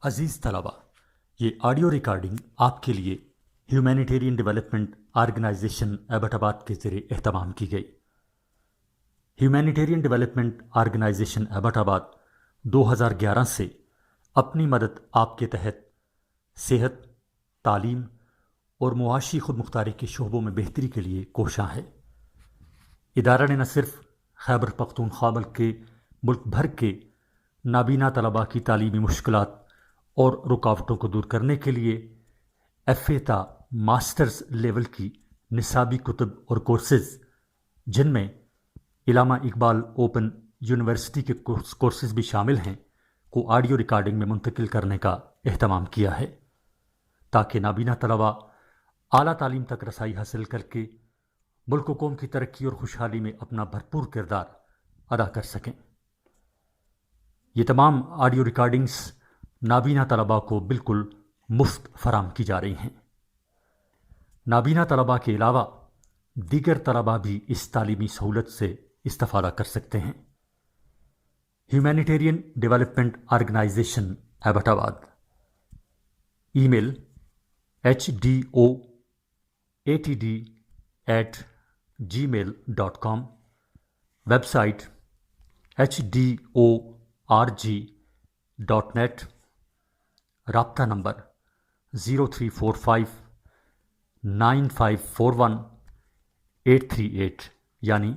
Speaker 1: عزیز طلبہ، یہ آڈیو ریکارڈنگ آپ کے لیے ہیومینیٹیرین ڈیولپمنٹ آرگنائزیشن ایبٹ آباد کے ذریعے اہتمام کی گئی۔ ہیومینیٹیرین ڈیولپمنٹ آرگنائزیشن ایبٹ آباد 2011 سے اپنی مدد آپ کے تحت صحت، تعلیم اور معاشی خود مختاری کے شعبوں میں بہتری کے لیے کوشاں ہے۔ ادارہ نے نہ صرف خیبر پختونخوا بلکہ ملک بھر کے نابینا طلباء کی تعلیمی مشکلات اور رکاوٹوں کو دور کرنے کے لیے ایف اے تا ماسٹرز لیول کی نصابی کتب اور کورسز، جن میں علامہ اقبال اوپن یونیورسٹی کے کورسز بھی شامل ہیں، کو آڈیو ریکارڈنگ میں منتقل کرنے کا اہتمام کیا ہے تاکہ نابینا طلباء اعلیٰ تعلیم تک رسائی حاصل کر کے ملک و قوم کی ترقی اور خوشحالی میں اپنا بھرپور کردار ادا کر سکیں۔ یہ تمام آڈیو ریکارڈنگز نابینا طلباء کو بالکل مفت فراہم کی جا رہی ہیں۔ نابینا طلباء کے علاوہ دیگر طلباء بھی اس تعلیمی سہولت سے استفادہ کر سکتے ہیں۔ ہیومینیٹیرین ڈیولپمنٹ آرگنائزیشن ایبٹ آباد، ای میل HDOATD@gmail.com، ویب سائٹ HDORG.net، رابطہ نمبر 03459541-838 یعنی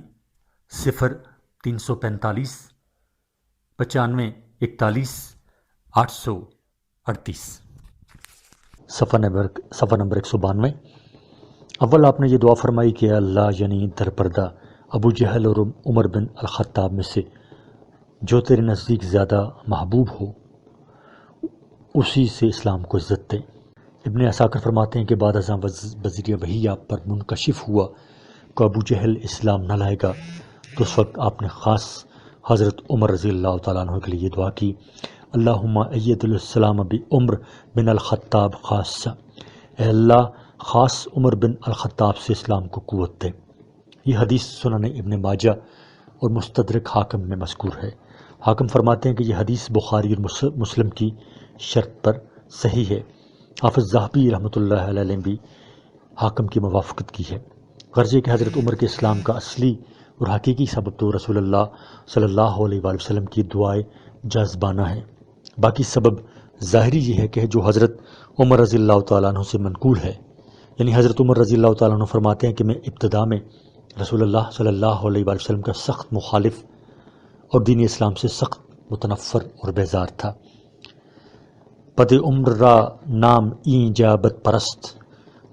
Speaker 1: 0345 9541 838۔ صفحہ نمبر 192۔ اول آپ نے یہ دعا فرمائی کہ اے اللہ، یعنی در پردہ ابو جہل اور عمر بن الخطاب میں سے جو تیرے نزدیک زیادہ محبوب ہو اسی سے اسلام کو عزت دے۔ ابن عساکر فرماتے ہیں کہ بعد ازاں بذریعہ وحی آپ پر منکشف ہوا کہ ابو جہل اسلام نہ لائے گا، تو اس وقت آپ نے خاص حضرت عمر رضی اللہ تعالیٰ عنہ کے لیے یہ دعا کی، اللہم اید الاسلام بعمر بن الخطاب خاصہ، اے اللہ خاص عمر بن الخطاب سے اسلام کو قوت دے۔ یہ حدیث سنن ابن ماجہ اور مستدرک حاکم میں مذکور ہے۔ حاکم فرماتے ہیں کہ یہ حدیث بخاری اور مسلم کی شرط پر صحیح ہے۔ حافظ ذہبی رحمۃ اللہ علیہ نے بھی حاکم کی موافقت کی ہے۔ غرض یہ کہ حضرت عمر کے اسلام کا اصلی اور حقیقی سبب تو رسول اللہ صلی اللہ علیہ وآلہ وسلم کی دعائے جاذبانہ ہے۔ باقی سبب ظاہری یہ ہے کہ جو حضرت عمر رضی اللہ تعالیٰ عنہ سے منقول ہے، یعنی حضرت عمر رضی اللہ تعالیٰ عنہ فرماتے ہیں کہ میں ابتدا میں رسول اللہ صلی اللہ علیہ وآلہ وسلم کا سخت مخالف اور دین اسلام سے سخت متنفر اور بیزار تھا۔ پد عمر را نام این جابت پرست،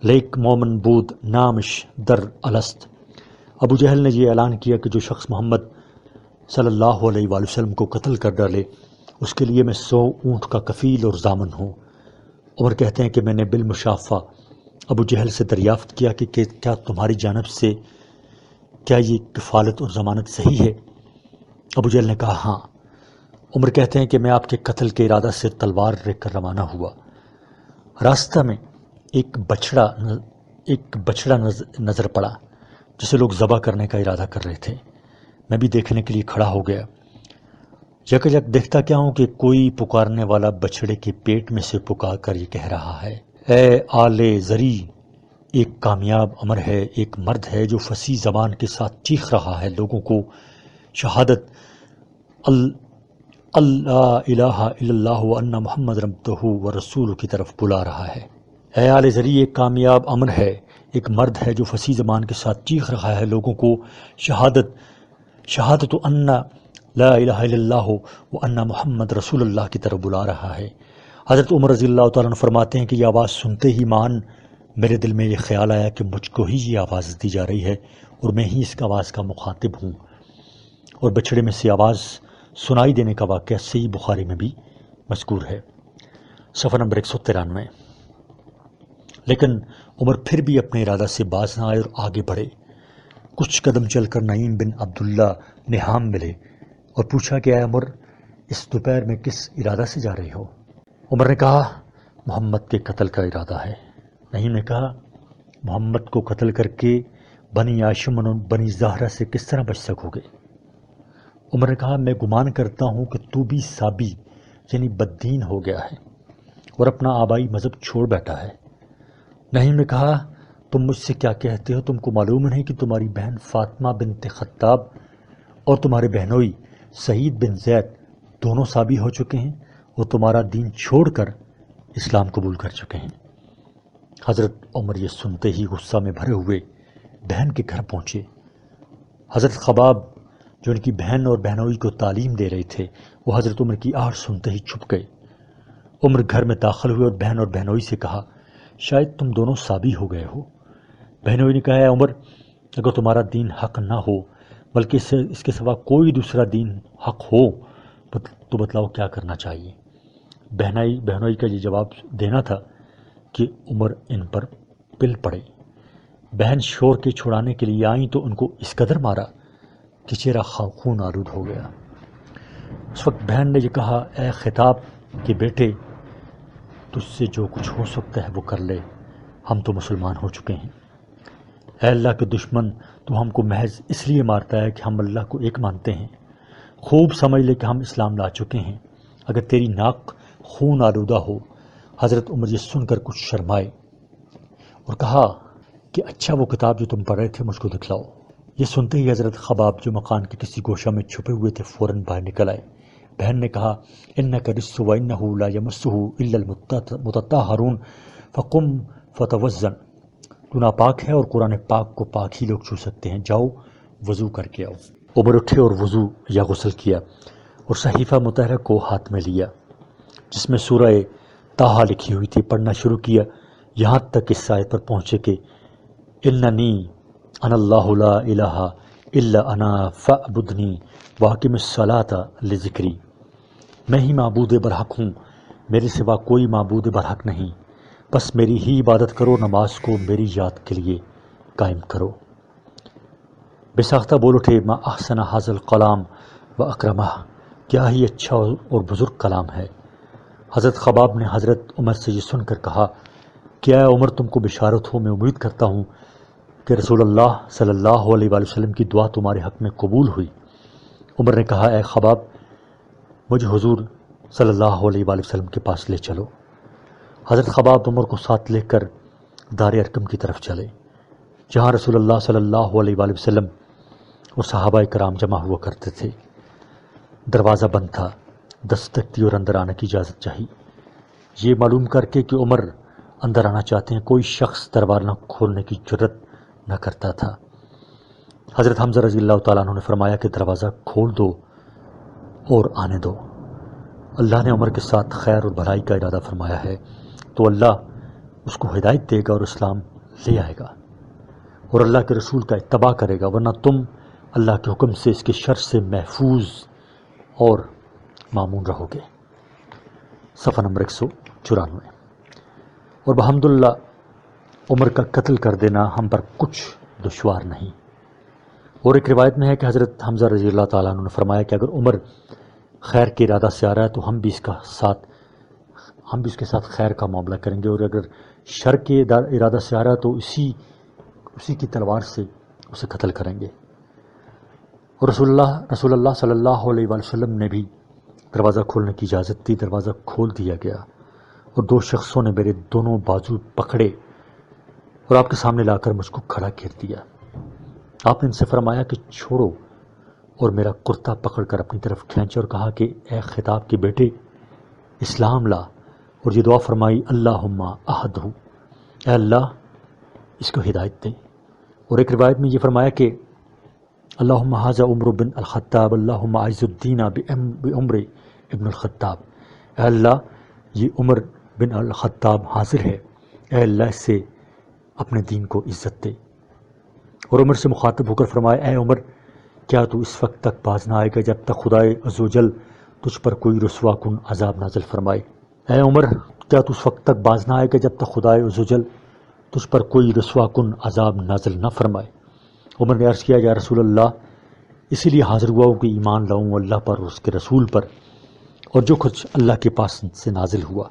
Speaker 1: لیک مومن بود نامش در الست۔ ابو جہل نے یہ اعلان کیا کہ جو شخص محمد صلی اللہ علیہ وآلہ وسلم کو قتل کر ڈالے اس کے لیے میں 100 اونٹ کا کفیل اور ضامن ہوں۔ عمر کہتے ہیں کہ میں نے بالمشافہ ابو جہل سے دریافت کیا کہ کیا تمہاری جانب سے کیا یہ کفالت اور ضمانت صحیح ہے؟ ابو جہل نے کہا ہاں۔ عمر کہتے ہیں کہ میں آپ کے قتل کے ارادہ سے تلوار لے کر روانہ ہوا۔ راستہ میں ایک بچڑا نظر پڑا جسے لوگ ذبح کرنے کا ارادہ کر رہے تھے۔ میں بھی دیکھنے کے لیے کھڑا ہو گیا۔ یک دیکھتا کیا ہوں کہ کوئی پکارنے والا بچڑے کے پیٹ میں سے پکار کر یہ کہہ رہا ہے، اے آل زری، ایک کامیاب امر ہے، ایک مرد ہے جو فصیح زبان کے ساتھ چیخ رہا ہے، لوگوں کو شہادت اللہ الہ الا اللہ وان محمد عبدہ و رسولہ کی طرف بلا رہا ہے۔ اے آل زری، ایک کامیاب امر ہے، ایک مرد ہے جو فصیح زبان کے ساتھ چیخ رہا ہے، لوگوں کو شہادت ان لا الہ الا اللہ وان محمد رسول اللہ کی طرف بلا رہا ہے۔ حضرت عمر رضی اللہ تعالیٰ عنہ فرماتے ہیں کہ یہ آواز سنتے ہی میرے دل میں یہ خیال آیا کہ مجھ کو ہی یہ آواز دی جا رہی ہے اور میں ہی اس آواز کا مخاطب ہوں، اور بچڑے میں سے آواز سنائی دینے کا واقعہ صحیح بخاری میں بھی مذکور ہے۔ صفحہ نمبر 193۔ لیکن عمر پھر بھی اپنے ارادہ سے باز نہ آئے اور آگے بڑھے۔ کچھ قدم چل کر نعیم بن عبداللہ نہام ملے اور پوچھا کہ اے عمر، اس دوپہر میں کس ارادہ سے جا رہے ہو؟ عمر نے کہا محمد کے قتل کا ارادہ ہے۔ نعیم نے کہا محمد کو قتل کر کے بنی ہاشم اور بنی زہرہ سے کس طرح بچ سکو گے؟ عمر نے کہا میں گمان کرتا ہوں کہ تو بھی سابی یعنی بددین ہو گیا ہے اور اپنا آبائی مذہب چھوڑ بیٹھا ہے۔ نعیم نے کہا تم مجھ سے کیا کہتے ہو؟ تم کو معلوم نہیں کہ تمہاری بہن فاطمہ بنت خطاب اور تمہارے بہنوئی سعید بن زید دونوں سابی ہو چکے ہیں وہ تمہارا دین چھوڑ کر اسلام قبول کر چکے ہیں۔ حضرت عمر یہ سنتے ہی غصہ میں بھرے ہوئے بہن کے گھر پہنچے۔ حضرت خباب جو ان کی بہن اور بہنوئی کو تعلیم دے رہے تھے وہ حضرت عمر کی آہٹ سنتے ہی چھپ گئے۔ عمر گھر میں داخل ہوئے اور بہن اور بہنوئی سے کہا، شاید تم دونوں سابی ہو گئے ہو۔ بہنوئی نے کہا، اے عمر، اگر تمہارا دین حق نہ ہو بلکہ اس کے سوا کوئی دوسرا دین حق ہو تو بتلاؤ کیا کرنا چاہیے۔ بہنوئی کا یہ جواب دینا تھا کہ عمر ان پر پل پڑے۔ بہن شور کے چھڑانے کے لیے آئیں تو ان کو اس قدر مارا کہ چہرہ خون آلود ہو گیا۔ اس وقت بہن نے یہ کہا، اے خطاب کے بیٹے، تجھ سے جو کچھ ہو سکتا ہے وہ کر لے، ہم تو مسلمان ہو چکے ہیں۔ اے اللہ کے دشمن، تو ہم کو محض اس لیے مارتا ہے کہ ہم اللہ کو ایک مانتے ہیں۔ خوب سمجھ لے کہ ہم اسلام لا چکے ہیں، اگر تیری ناک خون آلودہ ہو۔ حضرت عمر یہ سن کر کچھ شرمائے اور کہا کہ اچھا وہ کتاب جو تم پڑھ رہے تھے مجھ کو دکھلاؤ۔ یہ سنتے ہی حضرت خباب جو مکان کے کسی گوشہ میں چھپے ہوئے تھے فوراً باہر نکل آئے۔ بہن نے کہا، انک رجس وانہ لا یمسہ الا المطہرون فقم فتوضن، تو ناپاک ہے اور قرآن پاک کو پاک ہی لوگ چھو سکتے ہیں، جاؤ وضو کر کے آؤ۔ عمر اٹھے اور وضو یا غسل کیا اور صحیفہ مطہرہ کو ہاتھ میں لیا جس میں سورہ طٰہٰ لکھی ہوئی تھی، پڑھنا شروع کیا یہاں تک اس آیت پر پہنچے کہ اننی انا اللہ لا الہ الا انا فاعبدنی واقم الصلاۃ لذکری، میں ہی معبود برحق ہوں، میرے سوا کوئی معبود برحق نہیں، بس میری ہی عبادت کرو، نماز کو میری یاد کے لیے قائم کرو۔ بے ساختہ بول اٹھے، ما احسن ھذا الکلام و اکرمہ، کیا ہی اچھا اور بزرگ کلام ہے۔ حضرت خباب نے حضرت عمر سے یہ سن کر کہا، کیا اے عمر تم کو بشارت ہو، میں امید کرتا ہوں کہ رسول اللہ صلی اللہ علیہ وآلہ وسلم کی دعا تمہارے حق میں قبول ہوئی۔ عمر نے کہا، اے خباب، مجھے حضور صلی اللہ علیہ وآلہ وسلم کے پاس لے چلو۔ حضرت خباب عمر کو ساتھ لے کر دار ارقم کی طرف چلے جہاں رسول اللہ صلی اللہ علیہ وآلہ وسلم اور صحابہ کرام جمع ہوا کرتے تھے۔ دروازہ بند تھا، دستک دی اور اندر آنے کی اجازت چاہی۔ یہ معلوم کر کے کہ عمر اندر آنا چاہتے ہیں کوئی شخص دروازہ کھولنے کی جرت نہ کرتا تھا۔ حضرت حمزہ رضی اللہ تعالیٰ عنہ نے فرمایا کہ دروازہ کھول دو اور آنے دو، اللہ نے عمر کے ساتھ خیر اور بھلائی کا ارادہ فرمایا ہے تو اللہ اس کو ہدایت دے گا اور اسلام لے آئے گا اور اللہ کے رسول کا اتباع کرے گا، ورنہ تم اللہ کے حکم سے اس کے شر سے محفوظ اور مامون رہو گے۔ صفحہ نمبر 194۔ اور بحمداللہ عمر کا قتل کر دینا ہم پر کچھ دشوار نہیں۔ اور ایک روایت میں ہے کہ حضرت حمزہ رضی اللہ تعالیٰ عنہ نے فرمایا کہ اگر عمر خیر کے ارادہ سے آ رہا ہے تو ہم بھی اس کے ساتھ خیر کا معاملہ کریں گے، اور اگر شر کے ارادہ سے آ رہا ہے تو اسی کی تلوار سے اسے قتل کریں گے۔ اور رسول اللہ صلی اللہ علیہ وآلہ وسلم نے بھی دروازہ کھولنے کی اجازت دی۔ دروازہ کھول دیا گیا اور دو شخصوں نے میرے دونوں بازو پکڑے اور آپ کے سامنے لا کر مجھ کو کھڑا کر دیا۔ آپ نے ان سے فرمایا کہ چھوڑو، اور میرا کرتا پکڑ کر اپنی طرف کھینچا اور کہا کہ اے خطاب کے بیٹے، اسلام لا، اور یہ دعا فرمائی، اللہم اہدہ، اے اللہ اس کو ہدایت دے۔ اور ایک روایت میں یہ فرمایا کہ اللہم ھذا عمر بن الخطاب، اللہم اعز الدین بعمر ابن الخطاب، اے اللہ یہ عمر بن الخطاب حاضر ہے، اے اللہ اس سے اپنے دین کو عزت دے۔ اور عمر سے مخاطب ہو کر فرمایا، اے عمر، کیا تو اس وقت تک باز نہ آئے گا جب تک خدائے عزوجل تجھ پر کوئی رسوا کن عذاب نازل فرمائے؟ اے عمر، کیا تو اس وقت تک باز نہ آئے گا جب تک خدائے عزوجل تجھ پر کوئی رسوا کن عذاب نازل نہ فرمائے؟ عمر نے عرض کیا، یا رسول اللہ، اسی لیے حاضر ہوا ہوں کہ ایمان لاؤں اللہ پر اور اس کے رسول پر اور جو کچھ اللہ کے پاس سے نازل ہوا۔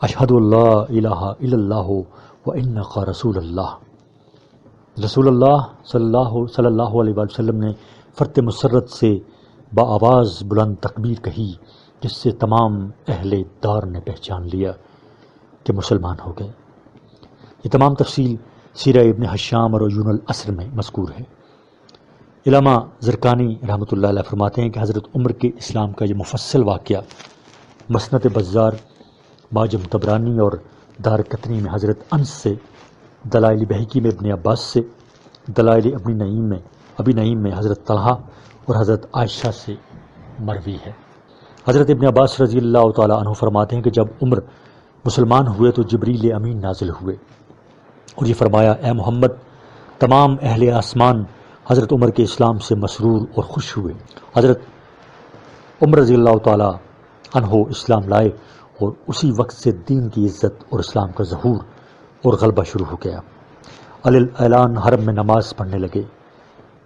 Speaker 1: اشہد اللہ الہ الا اللہ و انک رسول اللہ۔ رسول اللہ صلی اللہ علیہ وآلہ وسلم نے فرت مسرت سے بآواز بلند تکبیر کہی جس سے تمام اہل دار نے پہچان لیا کہ مسلمان ہو گئے۔ یہ تمام تفصیل سیرہ ابن حشام اور عیون الاسر میں مذکور ہے۔ علامہ زرقانی رحمۃ اللہ علیہ فرماتے ہیں کہ حضرت عمر کے اسلام کا یہ مفصل واقعہ مسند بزار، معجم طبرانی اور دار قطنی میں حضرت انس سے، دلائل بہقی میں ابن عباس سے، دلائل ابی نعیم میں حضرت طلحہ اور حضرت عائشہ سے مروی ہے۔ حضرت ابن عباس رضی اللہ تعالیٰ عنہ فرماتے ہیں کہ جب عمر مسلمان ہوئے تو جبریل امین نازل ہوئے اور یہ فرمایا، اے محمد، تمام اہل آسمان حضرت عمر کے اسلام سے مسرور اور خوش ہوئے۔ حضرت عمر رضی اللہ تعالیٰ عنہ اسلام لائے اور اسی وقت سے دین کی عزت اور اسلام کا ظہور اور غلبہ شروع ہو گیا۔ اعلان حرم میں نماز پڑھنے لگے،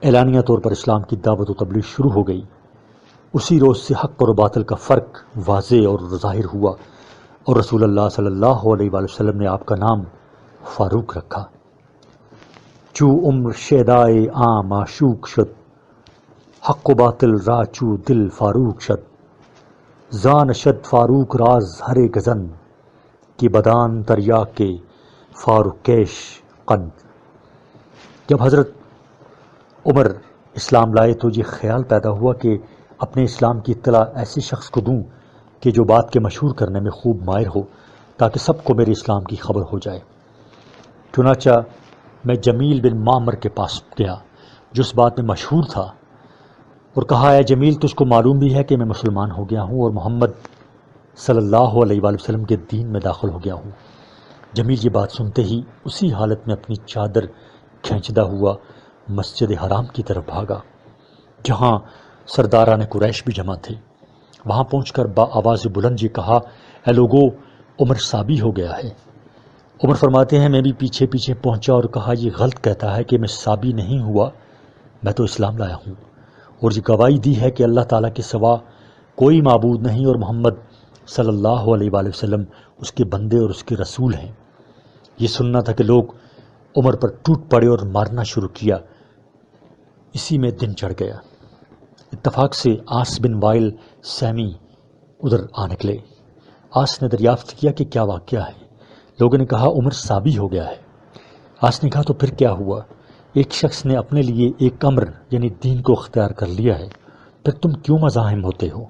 Speaker 1: اعلانیہ طور پر اسلام کی دعوت و تبلیغ شروع ہو گئی۔ اسی روز سے حق اور باطل کا فرق واضح اور ظاہر ہوا اور رسول اللہ صلی اللہ علیہ وآلہ وسلم نے آپ کا نام فاروق رکھا۔ چو عمر شیدائے عام آشوق شد، حق و باطل را چو دل فاروق شد، زان شد فاروق راز ہر گزن، کی بدان تریا کے فاروق کیش قند۔ جب حضرت عمر اسلام لائے تو یہ خیال پیدا ہوا کہ اپنے اسلام کی اطلاع ایسے شخص کو دوں کہ جو بات کے مشہور کرنے میں خوب ماہر ہو، تاکہ سب کو میرے اسلام کی خبر ہو جائے۔ چنانچہ میں جمیل بن معمر کے پاس گیا جو اس بات میں مشہور تھا، اور کہا، اے جمیل، تجھ کو معلوم بھی ہے کہ میں مسلمان ہو گیا ہوں اور محمد صلی اللہ علیہ وآلہ وسلم کے دین میں داخل ہو گیا ہوں۔ جمیل یہ بات سنتے ہی اسی حالت میں اپنی چادر کھینچتا ہوا مسجد حرام کی طرف بھاگا جہاں سرداران قریش بھی جمع تھے۔ وہاں پہنچ کر با آواز بلند یہ کہا، اے لوگو، عمر صابی ہو گیا ہے۔ عمر فرماتے ہیں، میں بھی پیچھے پیچھے پہنچا اور کہا، یہ غلط کہتا ہے کہ میں صابی نہیں ہوا، میں تو اسلام لایا ہوں اور یہ گواہی دی ہے کہ اللہ تعالیٰ کے سوا کوئی معبود نہیں اور محمد صلی اللہ علیہ وآلہ وسلم اس کے بندے اور اس کے رسول ہیں۔ یہ سننا تھا کہ لوگ عمر پر ٹوٹ پڑے اور مارنا شروع کیا۔ اسی میں دن چڑھ گیا۔ اتفاق سے آس بن وائل سیمی ادھر آ نکلے۔ آس نے دریافت کیا کہ کیا واقعہ ہے۔ لوگوں نے کہا، عمر صابی ہو گیا ہے۔ آس نے کہا، تو پھر کیا ہوا؟ ایک شخص نے اپنے لیے ایک امر یعنی دین کو اختیار کر لیا ہے، پھر تم کیوں مزاحم ہوتے ہو؟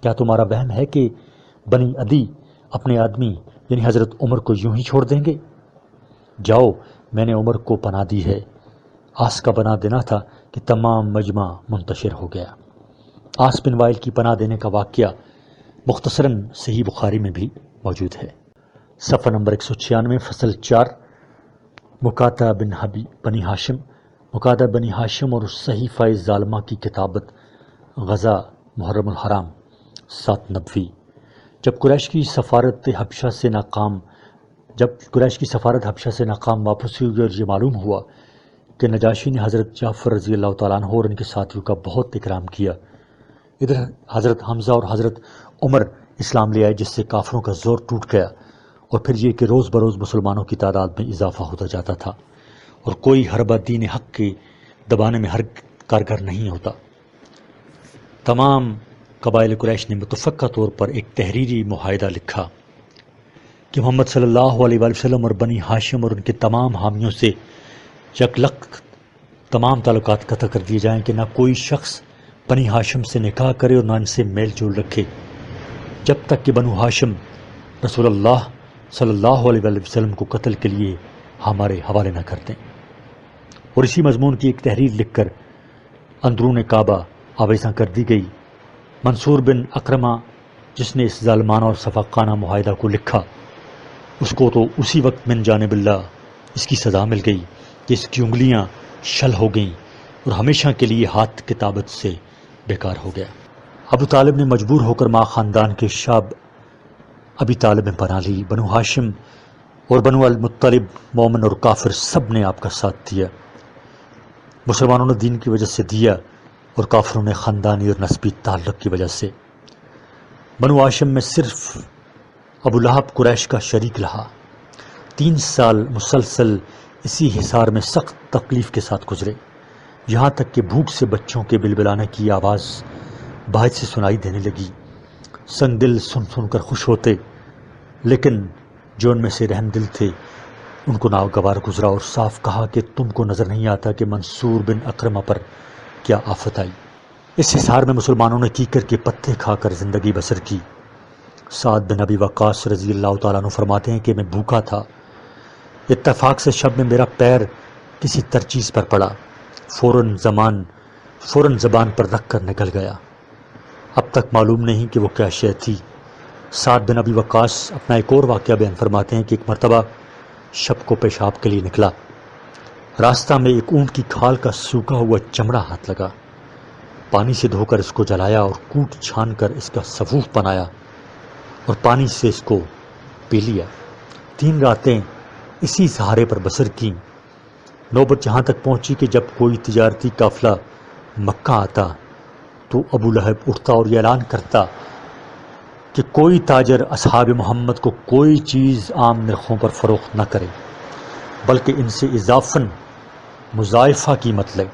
Speaker 1: کیا تمہارا وہم ہے کہ بنی عدی اپنے آدمی یعنی حضرت عمر کو یوں ہی چھوڑ دیں گے؟ جاؤ، میں نے عمر کو پناہ دی ہے۔ آس کا پناہ دینا تھا کہ تمام مجمع منتشر ہو گیا۔ آس بن وائل کی پناہ دینے کا واقعہ مختصراً صحیح بخاری میں بھی موجود ہے۔ صفحہ نمبر 196، فصل 4، مقاتہ بنی ہاشم۔ مقاتہ بنی ہاشم اور صحیفہ ظالمہ کی کتابت، غزہ محرم الحرام 790۔ جب قریش کی سفارت حبشہ سے ناکام واپس ہوئی اور یہ معلوم ہوا کہ نجاشی نے حضرت جعفر رضی اللہ تعالیٰ عنہ اور ان کے ساتھیوں کا بہت اکرام کیا، ادھر حضرت حمزہ اور حضرت عمر اسلام لے آئے، جس سے کافروں کا زور ٹوٹ گیا، اور پھر یہ کہ روز بروز مسلمانوں کی تعداد میں اضافہ ہوتا جاتا تھا اور کوئی حربہ دین حق کے دبانے میں کارگر نہیں ہوتا۔ تمام قبائل قریش نے متفقہ طور پر ایک تحریری معاہدہ لکھا کہ محمد صلی اللہ علیہ وآلہ وسلم اور بنی ہاشم اور ان کے تمام حامیوں سے یکلق تمام تعلقات قطع کر دیے جائیں کہ نہ کوئی شخص بنی ہاشم سے نکاح کرے اور نہ ان سے میل جول رکھے جب تک کہ بنو ہاشم رسول اللہ صلی اللہ علیہ وآلہ وسلم کو قتل کے لیے ہمارے حوالے نہ کر دیں۔ اور اسی مضمون کی ایک تحریر لکھ کر اندرون کعبہ آویزاں کر دی گئی۔ منصور بن اکرمہ جس نے اس ظالمانہ اور سفاقانہ معاہدہ کو لکھا، اس کو تو اسی وقت من جانب اللہ اس کی سزا مل گئی کہ اس کی انگلیاں شل ہو گئیں اور ہمیشہ کے لیے ہاتھ کتابت سے بیکار ہو گیا۔ ابو طالب نے مجبور ہو کر ماں خاندان کے شاب ابی طالب میں پناہ لی۔ بنو ہاشم اور بنو المطلب، مومن اور کافر، سب نے آپ کا ساتھ دیا۔ مسلمانوں نے دین کی وجہ سے دیا اور کافروں نے خاندانی اور نسبی تعلق کی وجہ سے۔ بنو ہاشم میں صرف ابو لہب قریش کا شریک رہا۔ 3 سال مسلسل اسی حصار میں سخت تکلیف کے ساتھ گزرے، یہاں تک کہ بھوک سے بچوں کے بلبلانے کی آواز باہر سے سنائی دینے لگی۔ سنگ دل سن سن کر خوش ہوتے، لیکن جو ان میں سے رحم دل تھے ان کو ناگوار گزرا اور صاف کہا کہ تم کو نظر نہیں آتا کہ منصور بن اکرمہ پر کیا آفت آئی۔ اس حصار میں مسلمانوں نے کیکر کے پتے کھا کر زندگی بسر کی۔ سعد بن ابی وقاص رضی اللہ تعالیٰ عنہ فرماتے ہیں کہ میں بھوکا تھا، اتفاق سے شب میں میرا پیر کسی ترچیز پر پڑا، فوراً زبان پر رکھ کر نکل گیا۔ اب تک معلوم نہیں کہ وہ کیا شے تھی۔ سعد بن ابی وقاص اپنا ایک اور واقعہ بیان فرماتے ہیں کہ ایک مرتبہ شب کو پیشاب کے لیے نکلا، راستہ میں ایک اونٹ کی کھال کا سوکھا ہوا چمڑا ہاتھ لگا، پانی سے دھو کر اس کو جلایا اور کوٹ چھان کر اس کا صفوف بنایا اور پانی سے اس کو پی لیا۔ 3 راتیں اسی سہارے پر بسر کیں۔ نوبت جہاں تک پہنچی کہ جب کوئی تجارتی قافلہ مکہ آتا تو ابو لہب اٹھتا اور یہ اعلان کرتا کہ کوئی تاجر اصحاب محمد کو کوئی چیز عام نرخوں پر فروخت نہ کرے، بلکہ ان سے اضافاً مضاعفہ قیمت لے،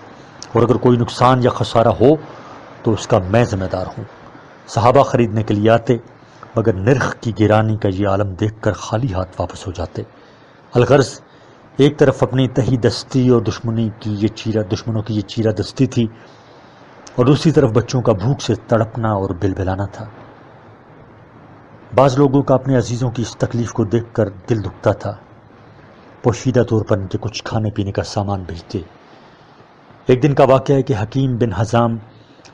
Speaker 1: اور اگر کوئی نقصان یا خسارہ ہو تو اس کا میں ذمہ دار ہوں۔ صحابہ خریدنے کے لیے آتے، مگر نرخ کی گرانی کا یہ عالم دیکھ کر خالی ہاتھ واپس ہو جاتے۔ الغرض ایک طرف اپنی تہی دستی اور دشمنوں کی یہ چیرہ دستی تھی، اور دوسری طرف بچوں کا بھوک سے تڑپنا اور بلبلانا تھا۔ بعض لوگوں کا اپنے عزیزوں کی اس تکلیف کو دیکھ کر دل دکھتا تھا، پوشیدہ طور پر ان کے کچھ کھانے پینے کا سامان بھیجتے۔ ایک دن کا واقعہ ہے کہ حکیم بن حزام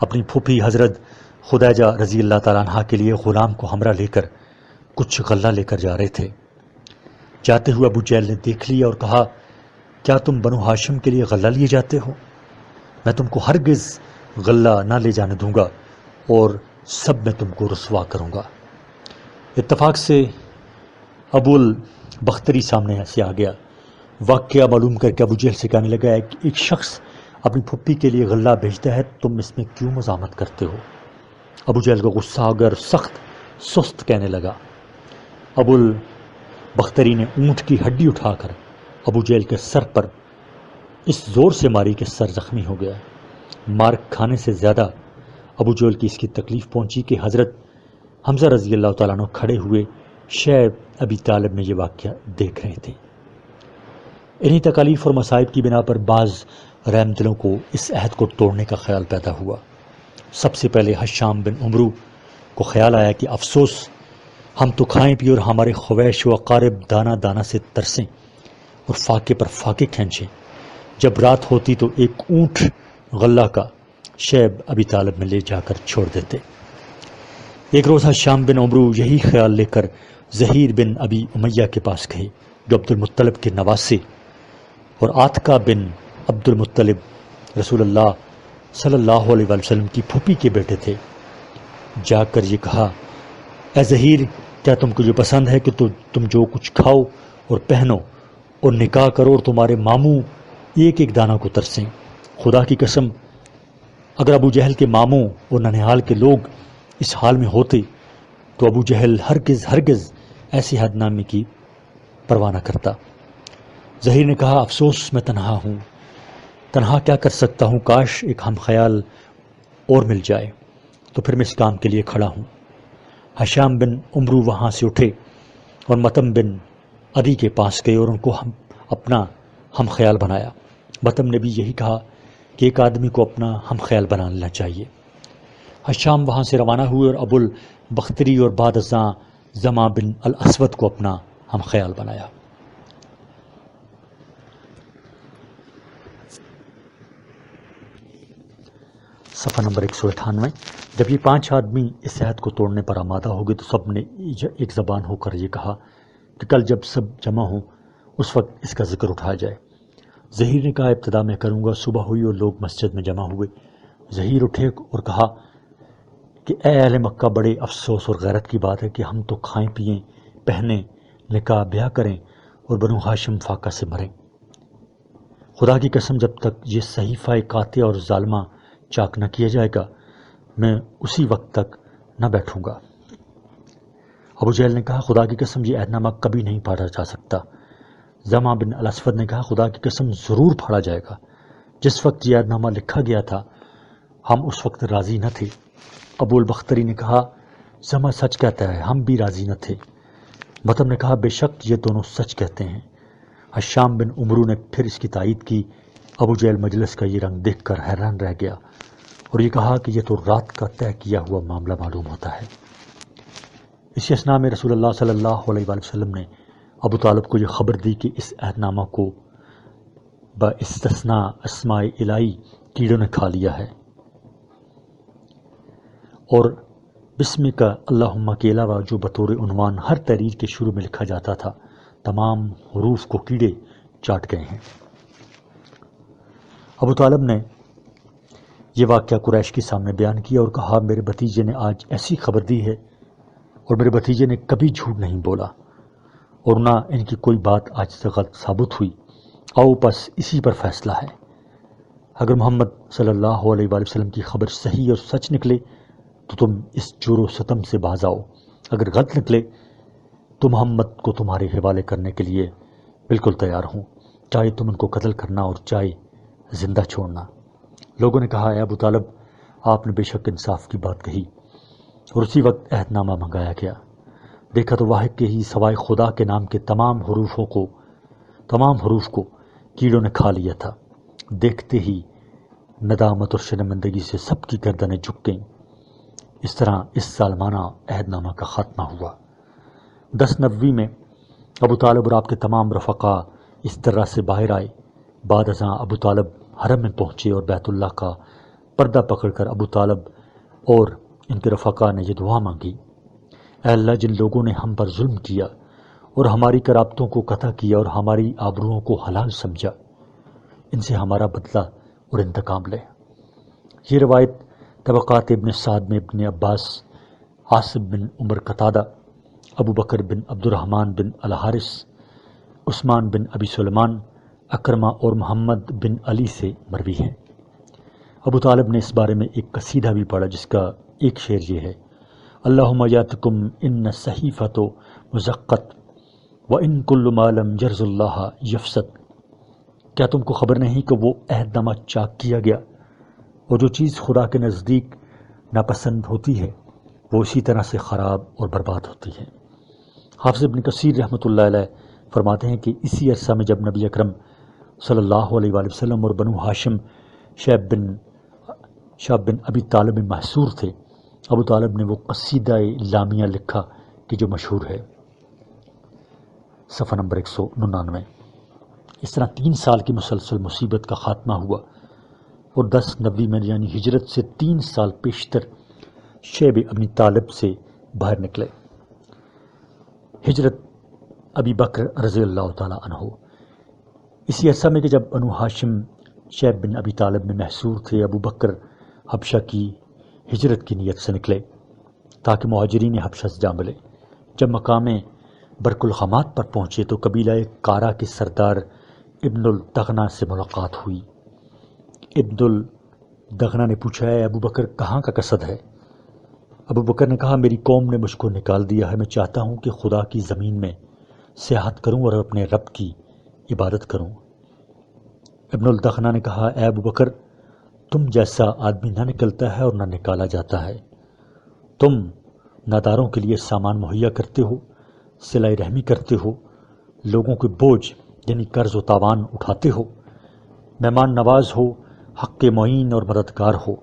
Speaker 1: اپنی پھوپھی حضرت خدیجہ رضی اللہ تعالیٰ عنہ کے لیے غلام کو ہمراہ لے کر کچھ غلہ لے کر جا رہے تھے۔ جاتے ہوئے ابو جہل نے دیکھ لیا اور کہا، کیا تم بنو ہاشم کے لیے غلہ لیے جاتے ہو؟ میں تم کو ہرگز غلہ نہ لے جانے دوں گا اور سب میں تم کو رسوا کروں گا۔ اتفاق سے ابو البختری سامنے سے آ گیا۔ واقعہ معلوم کر کے ابو جہل سے کہنے لگا کہ ایک شخص اپنی پھپھی کے لیے غلہ بھیجتا ہے، تم اس میں کیوں مزاحمت کرتے ہو؟ ابو جہل کو غصہ آ گیا اور سخت سست کہنے لگا۔ ابو البختری نے اونٹ کی ہڈی اٹھا کر ابو جہل کے سر پر اس زور سے ماری کہ سر زخمی ہو گیا۔ مار کھانے سے زیادہ ابو جہل کی اس کی تکلیف پہنچی کہ حضرت حمزہ رضی اللہ تعالیٰ عنہ کھڑے ہوئے شیب ابی طالب میں یہ واقعہ دیکھ رہے تھے۔ انہی تکالیف اور مصائب کی بنا پر بعض رحم دلوں کو اس عہد کو توڑنے کا خیال پیدا ہوا۔ سب سے پہلے حشام بن عمرو کو خیال آیا کہ افسوس، ہم تو کھائیں پی اور ہمارے خویش و اقارب دانہ دانہ سے ترسیں اور فاقے پر فاقے کھینچیں۔ جب رات ہوتی تو ایک اونٹ غلہ کا شیب ابی طالب میں لے جا کر چھوڑ دیتے۔ ایک روز حشام بن عمرو یہی خیال لے کر زہیر بن ابی امیہ کے پاس گئے، جو عبد المطلب کے نواسے اور عاتقہ بن عبد المطلب رسول اللہ صلی اللہ علیہ وسلم کی پھوپھی کے بیٹے تھے۔ جا کر یہ کہا، اے زہیر، کیا تم کو یہ پسند ہے کہ تم جو کچھ کھاؤ اور پہنو اور نکاح کرو اور تمہارے ماموں ایک ایک دانہ کو ترسیں؟ خدا کی قسم، اگر ابو جہل کے ماموں اور ننھیال کے لوگ اس حال میں ہوتے تو ابو جہل ہرگز ایسی حد نامی کی پرواہ نہ کرتا۔ زہیر نے کہا، افسوس میں تنہا ہوں، تنہا کیا کر سکتا ہوں، کاش ایک ہم خیال اور مل جائے تو پھر میں اس کام کے لیے کھڑا ہوں۔ حشام بن عمرو وہاں سے اٹھے اور متم بن عدی کے پاس گئے اور ان کو اپنا ہم خیال بنایا۔ متم نے بھی یہی کہا کہ ایک آدمی کو اپنا ہم خیال بنا لینا چاہیے۔ حشام وہاں سے روانہ ہوئے اور ابو البختری اور بعد ازاں زما بن الاسود کو اپنا ہم خیال بنایا۔ صفحہ نمبر 198۔ جب یہ 5 آدمی اس عہد کو توڑنے پر آمادہ ہو گئے تو سب نے ایک زبان ہو کر یہ کہا کہ کل جب سب جمع ہوں اس وقت اس کا ذکر اٹھایا جائے۔ زہیر نے کہا، ابتدا میں کروں گا۔ صبح ہوئی اور لوگ مسجد میں جمع ہوئے۔ زہیر اٹھے اور کہا کہ اے اہل مکہ، بڑے افسوس اور غیرت کی بات ہے کہ ہم تو کھائیں پئیں، پہنیں، نکاح بیاہ کریں اور بنو ہاشم فاقہ سے مریں۔ خدا کی قسم، جب تک یہ صحیفہ قاطع اور ظالمہ چاک نہ کیا جائے گا میں اسی وقت تک نہ بیٹھوں گا۔ ابو جہل نے کہا، خدا کی قسم، یہ عہد نامہ کبھی نہیں پھاڑا جا سکتا۔ زما بن الاسود نے کہا، خدا کی قسم، ضرور پھاڑا جائے گا۔ جس وقت یہ عہد نامہ لکھا گیا تھا ہم اس وقت راضی نہ تھے۔ ابو البختری نے کہا، زما سچ کہتا ہے، ہم بھی راضی نہ تھے۔ متم نے کہا، بے شک یہ دونوں سچ کہتے ہیں۔ حشام بن عمرو نے پھر اس کی تائید کی۔ ابو جہل مجلس کا یہ رنگ دیکھ کر حیران رہ گیا اور یہ کہا کہ یہ تو رات کا طے کیا ہوا معاملہ معلوم ہوتا ہے۔ اسی اثناء میں رسول اللہ صلی اللہ علیہ وآلہ وسلم نے ابو طالب کو یہ خبر دی کہ اس عہد نامہ کو باستثناء اسماء الہی کیڑوں نے کھا لیا ہے، اور بسم کا اللہم کے علاوہ جو بطور عنوان ہر تحریر کے شروع میں لکھا جاتا تھا، تمام حروف کو کیڑے چاٹ گئے ہیں۔ ابو طالب نے یہ واقعہ قریش کے سامنے بیان کیا اور کہا، میرے بھتیجے نے آج ایسی خبر دی ہے اور میرے بھتیجے نے کبھی جھوٹ نہیں بولا اور نہ ان کی کوئی بات آج تک غلط ثابت ہوئی۔ آؤ بس اسی پر فیصلہ ہے، اگر محمد صلی اللہ علیہ وآلہ وسلم کی خبر صحیح اور سچ نکلے تو تم اس جور و ستم سے باز آؤ، اگر غلط نکلے تو محمد کو تمہارے حوالے کرنے کے لیے بالکل تیار ہوں، چاہے تم ان کو قتل کرنا اور چاہے زندہ چھوڑنا۔ لوگوں نے کہا، اے ابو طالب، آپ نے بے شک انصاف کی بات کہی، اور اسی وقت عہد نامہ منگایا گیا۔ دیکھا تو واحد کے ہی سوائے خدا کے نام کے تمام حروف کو کیڑوں نے کھا لیا تھا۔ دیکھتے ہی ندامت اور شرمندگی سے سب کی گردنیں جھک گئیں۔ اس طرح اس سالمانہ عہد نامہ کا خاتمہ ہوا۔ 10 نوی میں ابو طالب اور آپ کے تمام رفقا اس طرح سے باہر آئے۔ بعد ازاں ابو طالب حرم میں پہنچے اور بیت اللہ کا پردہ پکڑ کر ابو طالب اور ان کے رفقا نے یہ دعا مانگی، اے اللہ، جن لوگوں نے ہم پر ظلم کیا اور ہماری قرابتوں کو قطع کیا اور ہماری آبروؤں کو حلال سمجھا، ان سے ہمارا بدلہ اور انتقام لے۔ یہ روایت طبقات ابن سعد میں ابن عباس، عاصم بن عمر قتادہ، ابو بکر بن عبد الرحمن بن الحارث، عثمان بن ابی سلیمان، اکرمہ اور محمد بن علی سے مروی ہے۔ ابو طالب نے اس بارے میں ایک قصیدہ بھی پڑھا جس کا ایک شعر یہ ہے، اللہم یاتکم ان صحیفۃ مزقت وان کل ما لم یرض اللہ یفسد۔ کیا تم کو خبر نہیں کہ وہ عہد نامہ چاک کیا گیا، اور جو چیز خدا کے نزدیک ناپسند ہوتی ہے وہ اسی طرح سے خراب اور برباد ہوتی ہے۔ حافظ ابن کثیر رحمۃ اللہ علیہ فرماتے ہیں کہ اسی عرصہ میں جب نبی اکرم صلی اللہ علیہ وآلہ وسلم اور بنو ہاشم شعب بن ابی طالب میں محصور تھے، ابو طالب نے وہ قصیدہ لامیہ لکھا کہ جو مشہور ہے، صفحہ نمبر 199۔ اس طرح 3 سال کی مسلسل مصیبت کا خاتمہ ہوا، اور 10 نوی میں یعنی ہجرت سے 3 سال پیشتر شیب ابن طالب سے باہر نکلے۔ ہجرت ابی بکر رضی اللہ تعالیٰ عنہ۔ اسی عرصہ میں کہ جب بنو ہاشم شیب بن ابی طالب میں محصور تھے، ابو بکر حبشہ کی ہجرت کی نیت سے نکلے تاکہ مہاجرین حبشہ سے جا ملے۔ جب مقام برک الغمات پر پہنچے تو قبیلہ کارا کے سردار ابن الدغنہ سے ملاقات ہوئی۔ ابن الدغنہ نے پوچھا، اے ابو بکر، کہاں کا قصد ہے؟ ابو بکر نے کہا، میری قوم نے مجھ کو نکال دیا ہے، میں چاہتا ہوں کہ خدا کی زمین میں سیاحت کروں اور اپنے رب کی عبادت کروں۔ ابن الدغنہ نے کہا، اے ابو بکر، تم جیسا آدمی نہ نکلتا ہے اور نہ نکالا جاتا ہے۔ تم ناداروں کے لیے سامان مہیا کرتے ہو، صلہ رحمی کرتے ہو، لوگوں کے بوجھ یعنی قرض و تاوان اٹھاتے ہو، مہمان نواز ہو، حق کے معین اور مددگار ہو۔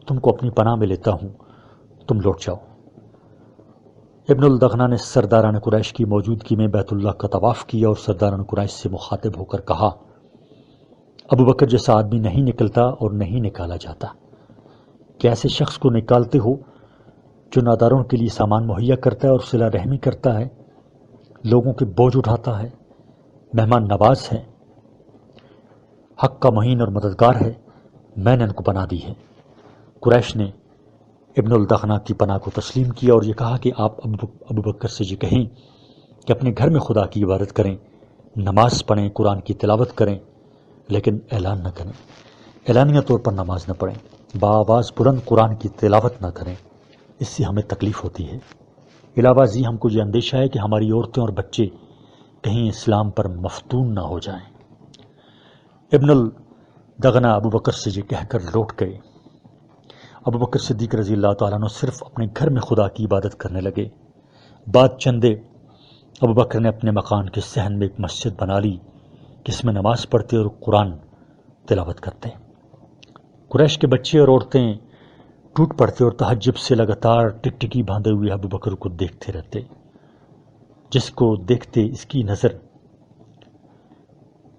Speaker 1: تم کو اپنی پناہ میں لیتا ہوں، تم لوٹ جاؤ۔ ابن الدغنہ نے سرداران قریش کی موجودگی میں بیت اللہ کا طواف کیا اور سرداران قریش سے مخاطب ہو کر کہا، ابو بکر جیسا آدمی نہیں نکلتا اور نہیں نکالا جاتا۔ کیا ایسے شخص کو نکالتے ہو جو ناداروں کے لیے سامان مہیا کرتا ہے اور صلہ رحمی کرتا ہے، لوگوں کے بوجھ اٹھاتا ہے، مہمان نواز ہے، حق کا معین اور مددگار ہے؟ میں نے ان کو پناہ دی ہے۔ قریش نے ابن الدغنہ کی پناہ کو تسلیم کیا اور یہ کہا کہ آپ ابو بکر سے یہ کہیں کہ اپنے گھر میں خدا کی عبادت کریں، نماز پڑھیں، قرآن کی تلاوت کریں، لیکن اعلان نہ کریں، اعلانیہ طور پر نماز نہ پڑھیں، بآواز بلند قرآن کی تلاوت نہ کریں، اس سے ہمیں تکلیف ہوتی ہے۔ علاوہ ازیں ہم کو یہ اندیشہ ہے کہ ہماری عورتیں اور بچے کہیں اسلام پر مفتون نہ ہو جائیں۔ ابن الدغنہ ابو بکر سے یہ کہہ کر لوٹ گئے۔ ابو بکر صدیق رضی اللہ تعالیٰ عنہ صرف اپنے گھر میں خدا کی عبادت کرنے لگے۔ بعد چندے ابو بکر نے اپنے مکان کے صحن میں ایک مسجد بنا لی جس میں نماز پڑھتے اور قرآن تلاوت کرتے۔ قریش کے بچے اور عورتیں ٹوٹ پڑتے اور تہجد سے لگاتار ٹکٹکی باندھے ہوئے ابو بکر کو دیکھتے رہتے، جس کو دیکھتے اس کی نظر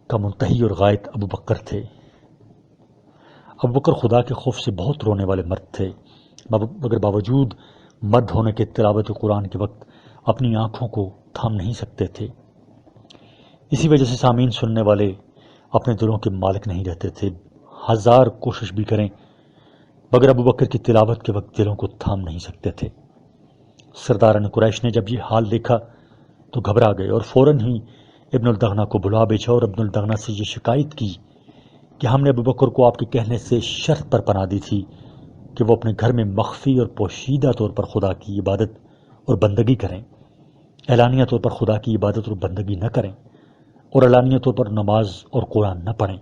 Speaker 1: کا منتہی اور غائط ابو بکر تھے۔ ابو بکر خدا کے خوف سے بہت رونے والے مرد تھے، مگر باوجود مرد ہونے کے تلاوت قرآن کے وقت اپنی آنکھوں کو تھام نہیں سکتے تھے۔ اسی وجہ سے سامعین سننے والے اپنے دلوں کے مالک نہیں رہتے تھے، ہزار کوشش بھی کریں مگر ابو بکر کی تلاوت کے وقت دلوں کو تھام نہیں سکتے تھے۔ سرداران قریش نے جب یہ حال دیکھا تو گھبرا گئے اور فوراً ہی ابن الدغنہ کو بلا بھیجا اور ابن الدغنہ سے یہ شکایت کی کہ ہم نے ابو بکر کو آپ کے کہنے سے شرط پر پناہ دی تھی کہ وہ اپنے گھر میں مخفی اور پوشیدہ طور پر خدا کی عبادت اور بندگی کریں، اعلانیہ طور پر خدا کی عبادت اور بندگی نہ کریں اور اعلانیہ طور پر نماز اور قرآن نہ پڑھیں۔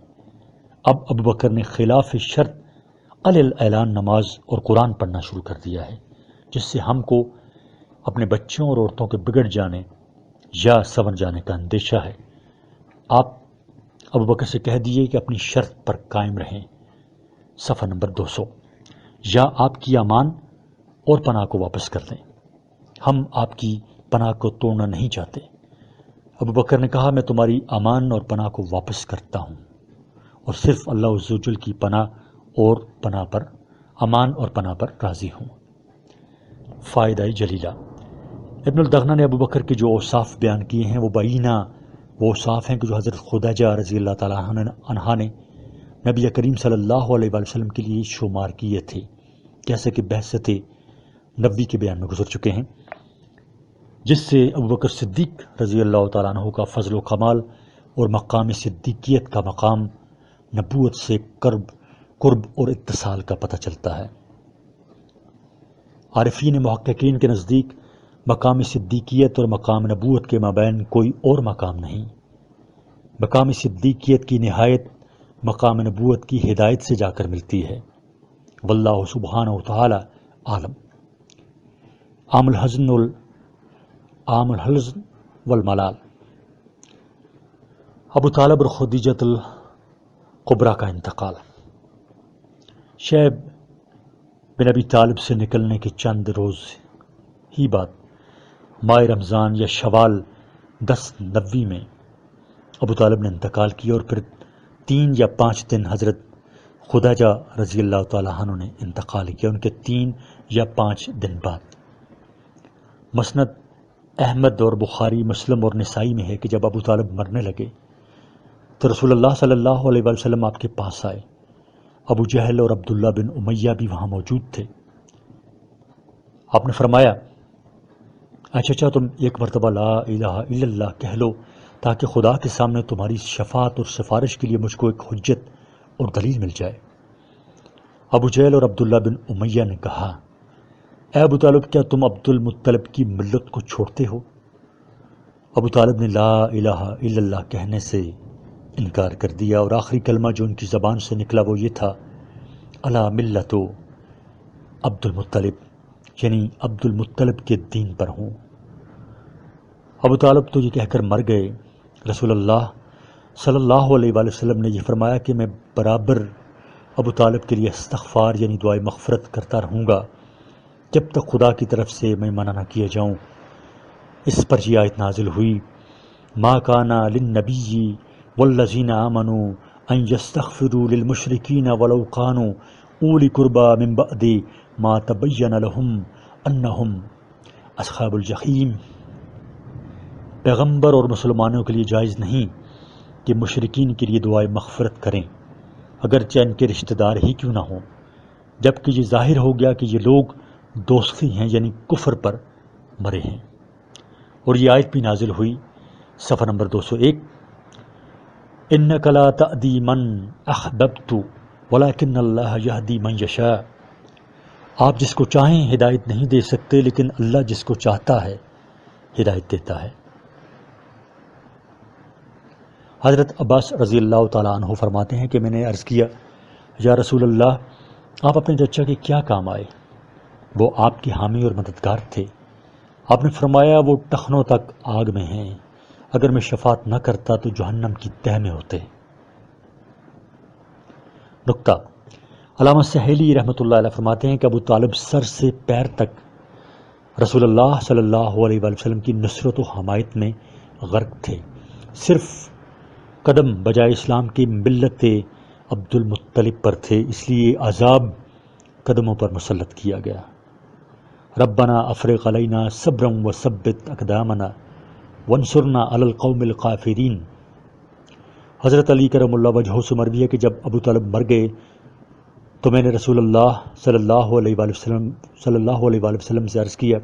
Speaker 1: اب ابو بکر نے خلاف شرط اعلان نماز اور قرآن پڑھنا شروع کر دیا ہے، جس سے ہم کو اپنے بچوں اور عورتوں کے بگڑ جانے یا سنور جانے کا اندیشہ ہے۔ آپ ابو بکر سے کہہ دیجئے کہ اپنی شرط پر قائم رہیں۔ صفحہ نمبر 200۔ یا آپ کی امان اور پناہ کو واپس کر دیں، ہم آپ کی پناہ کو توڑنا نہیں چاہتے۔ ابو بکر نے کہا میں تمہاری امان اور پناہ کو واپس کرتا ہوں اور صرف اللہ عز و جل کی پناہ اور پناہ پر، امان اور پناہ پر راضی ہوں۔ فائدہ جلیلہ، ابن الدغنہ نے ابو بکر کے جو اوصاف بیان کیے ہیں وہ بینہ وہ اوصاف ہیں کہ جو حضرت خدیجہ رضی اللہ تعالیٰ عنہا نے نبی کریم صلی اللہ علیہ وآلہ وسلم کے لیے شمار کیے تھے، جیسے کہ بحثت نبوی کے بیان میں گزر چکے ہیں، جس سے ابو بکر صدیق رضی اللہ تعالیٰ عنہ کا فضل و کمال اور مقام صدیقیت کا مقام نبوت سے قرب اور اتصال کا پتہ چلتا ہے۔ عارفین محققین کے نزدیک مقام صدیقیت اور مقام نبوت کے مابین کوئی اور مقام نہیں۔ مقام صدیقیت کی نہایت مقام نبوت کی ہدایت سے جا کر ملتی ہے۔ واللہ سبحانہ وتعالی عالم۔ عام الحزن والملال، ابو طالب اور خدیجۃ الکبریٰ کا انتقال۔ شیب بن ابی طالب سے نکلنے کے چند روز ہی بعد ماہ رمضان یا شوال 1090 میں ابو طالب نے انتقال کیا اور پھر 3 یا 5 دن حضرت خدیجہ رضی اللہ تعالیٰ عنہ نے انتقال کیا، ان کے 3 یا 5 دن بعد۔ مسند احمد اور بخاری، مسلم اور نسائی میں ہے کہ جب ابو طالب مرنے لگے تو رسول اللہ صلی اللہ علیہ وآلہ وسلم آپ کے پاس آئے۔ ابو جہل اور عبداللہ بن امیہ بھی وہاں موجود تھے۔ آپ نے فرمایا اے چچا تم ایک مرتبہ لا الہ الا اللہ کہہ لو تاکہ خدا کے سامنے تمہاری شفاعت اور سفارش کے لیے مجھ کو ایک حجت اور دلیل مل جائے۔ ابو جہل اور عبداللہ بن امیہ نے کہا اے ابو طالب کیا تم عبد المطلب کی ملت کو چھوڑتے ہو؟ ابو طالب نے لا الہ الا اللہ کہنے سے انکار کر دیا اور آخری کلمہ جو ان کی زبان سے نکلا وہ یہ تھا الا ملت عبد المطلب، یعنی عبد المطلب کے دین پر ہوں۔ ابو طالب تو یہ کہہ کر مر گئے۔ رسول اللہ صلی اللہ علیہ وآلہ وسلم نے یہ فرمایا کہ میں برابر ابو طالب کے لیے استغفار یعنی دعائے مغفرت کرتا رہوں گا جب تک خدا کی طرف سے میں منع نہ کیا جاؤں۔ اس پر یہ آیت نازل ہوئی ما کان للنبی والذین آمنوا ان یستغفروا للمشرکین ولو کانوا اولی قربی من بعد ما تبین لهم انہم اصحاب الجحیم۔ پیغمبر اور مسلمانوں کے لیے جائز نہیں کہ مشرکین کے لیے دعائے مغفرت کریں اگرچہ ان کے رشتہ دار ہی کیوں نہ ہوں، جبکہ یہ ظاہر ہو گیا کہ یہ لوگ دوزخی ہیں یعنی کفر پر مرے ہیں۔ اور یہ آیت بھی نازل ہوئی صفحہ نمبر 201 انک لا تہدی من احببت ولکن اللہ یہدی من یشاء۔ آپ جس کو چاہیں ہدایت نہیں دے سکتے لیکن اللہ جس کو چاہتا ہے ہدایت دیتا ہے۔ حضرت عباس رضی اللہ تعالیٰ عنہ فرماتے ہیں کہ میں نے عرض کیا یا رسول اللہ آپ اپنے چچا کے کیا کام آئے؟ وہ آپ کے حامی اور مددگار تھے۔ آپ نے فرمایا وہ ٹخنوں تک آگ میں ہیں، اگر میں شفاعت نہ کرتا تو جہنم کی تہ میں ہوتے۔ نکتہ علامہ سہیلی رحمۃ اللہ علیہ فرماتے ہیں کہ ابو طالب سر سے پیر تک رسول اللہ صلی اللہ علیہ وآلہ وسلم کی نصرت و حمایت میں غرق تھے، صرف قدم بجائے اسلام کی ملت عبد المطلب پر تھے، اس لیے عذاب قدموں پر مسلط کیا گیا۔ ربنا افرغ علینا صبرا وثبت اقدامنا وانصرنا علی القوم الکافرین۔ حضرت علی کرم اللہ وجہہ سے مروی ہے کہ جب ابو طالب مر گئے تو میں نے رسول اللہ صلی اللہ علیہ وآلہ وسلم سے عرض کیا،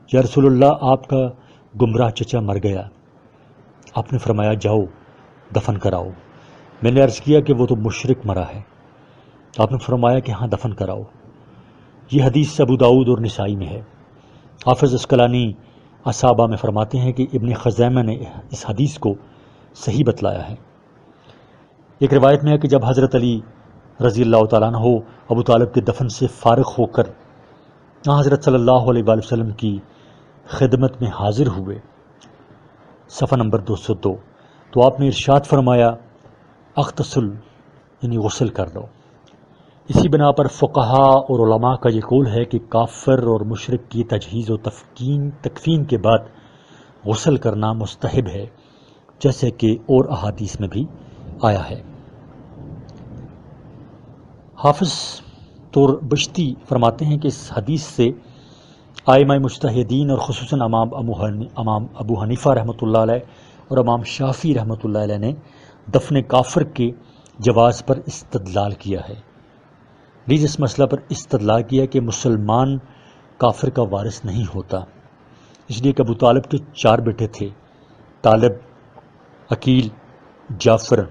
Speaker 1: یا رسول اللہ آپ کا گمراہ چچا مر گیا۔ آپ نے فرمایا جاؤ دفن کراؤ۔ میں نے عرض کیا کہ وہ تو مشرک مرا ہے۔ آپ نے فرمایا کہ ہاں دفن کراؤ۔ یہ حدیث ابو داؤد اور نسائی میں ہے۔ حافظ عسقلانی اصابہ میں فرماتے ہیں کہ ابن خزیمہ نے اس حدیث کو صحیح بتلایا ہے۔ ایک روایت میں ہے کہ جب حضرت علی رضی اللہ تعالیٰ عنہ ابو طالب کے دفن سے فارغ ہو کر حضرت صلی اللہ علیہ وآلہ وسلم کی خدمت میں حاضر ہوئے، صفحہ نمبر 202، تو آپ نے ارشاد فرمایا اغتسل، یعنی غسل کر لو۔ اسی بنا پر فقہاء اور علماء کا یہ قول ہے کہ کافر اور مشرک کی تجہیز و تکفین کے بعد غسل کرنا مستحب ہے، جیسے کہ اور احادیث میں بھی آیا ہے۔ حافظ توربشتی فرماتے ہیں کہ اس حدیث سے ائمہ مجتہدین اور خصوصاً امام ابو حنیفہ رحمۃ اللہ علیہ اور امام شافعی رحمۃ اللہ علیہ نے دفن کافر کے جواز پر استدلال کیا ہے، نیز اس مسئلہ پر استدلال کیا کہ مسلمان کافر کا وارث نہیں ہوتا، اس لیے کہ ابو طالب کے 4 بیٹے تھے، طالب، عقیل، جعفر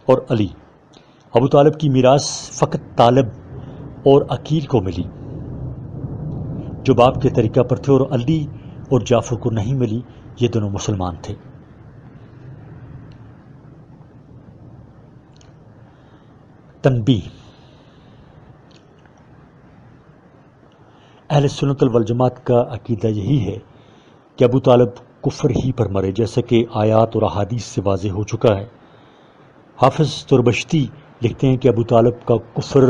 Speaker 1: اور علی۔ ابو طالب کی میراث فقط طالب اور عقیل کو ملی جو باپ کے طریقہ پر تھے، اور علی اور جعفر کو نہیں ملی، یہ دونوں مسلمان تھے۔ تنبیہ: اہل سنت والجماعت کا عقیدہ یہی ہے کہ ابو طالب کفر ہی پر مرے، جیسا کہ آیات اور احادیث سے واضح ہو چکا ہے۔ حافظ توربشتی لکھتے ہیں کہ ابو طالب کا کفر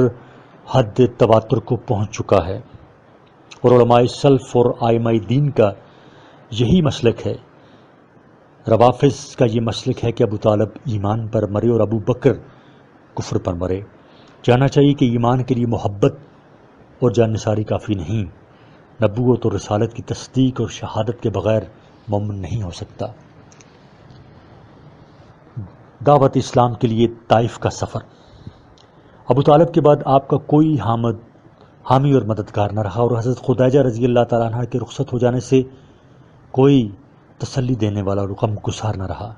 Speaker 1: حد تواتر کو پہنچ چکا ہے، اور علماء سلف اور ائمہ دین کا یہی مسلک ہے۔ روافض کا یہ مسلک ہے کہ ابو طالب ایمان پر مرے اور ابو بکر کفر پر مرے۔ جاننا چاہیے کہ ایمان کے لیے محبت اور جان نثاری کافی نہیں، نبوت اور رسالت کی تصدیق اور شہادت کے بغیر مومن نہیں ہو سکتا۔ دعوت اسلام کے لیے طائف کا سفر۔ ابو طالب کے بعد آپ کا کوئی حامی اور مددگار نہ رہا، اور حضرت خدیجہ رضی اللہ تعالیٰ عنہ کے رخصت ہو جانے سے کوئی تسلی دینے والا اور غم گسار نہ رہا۔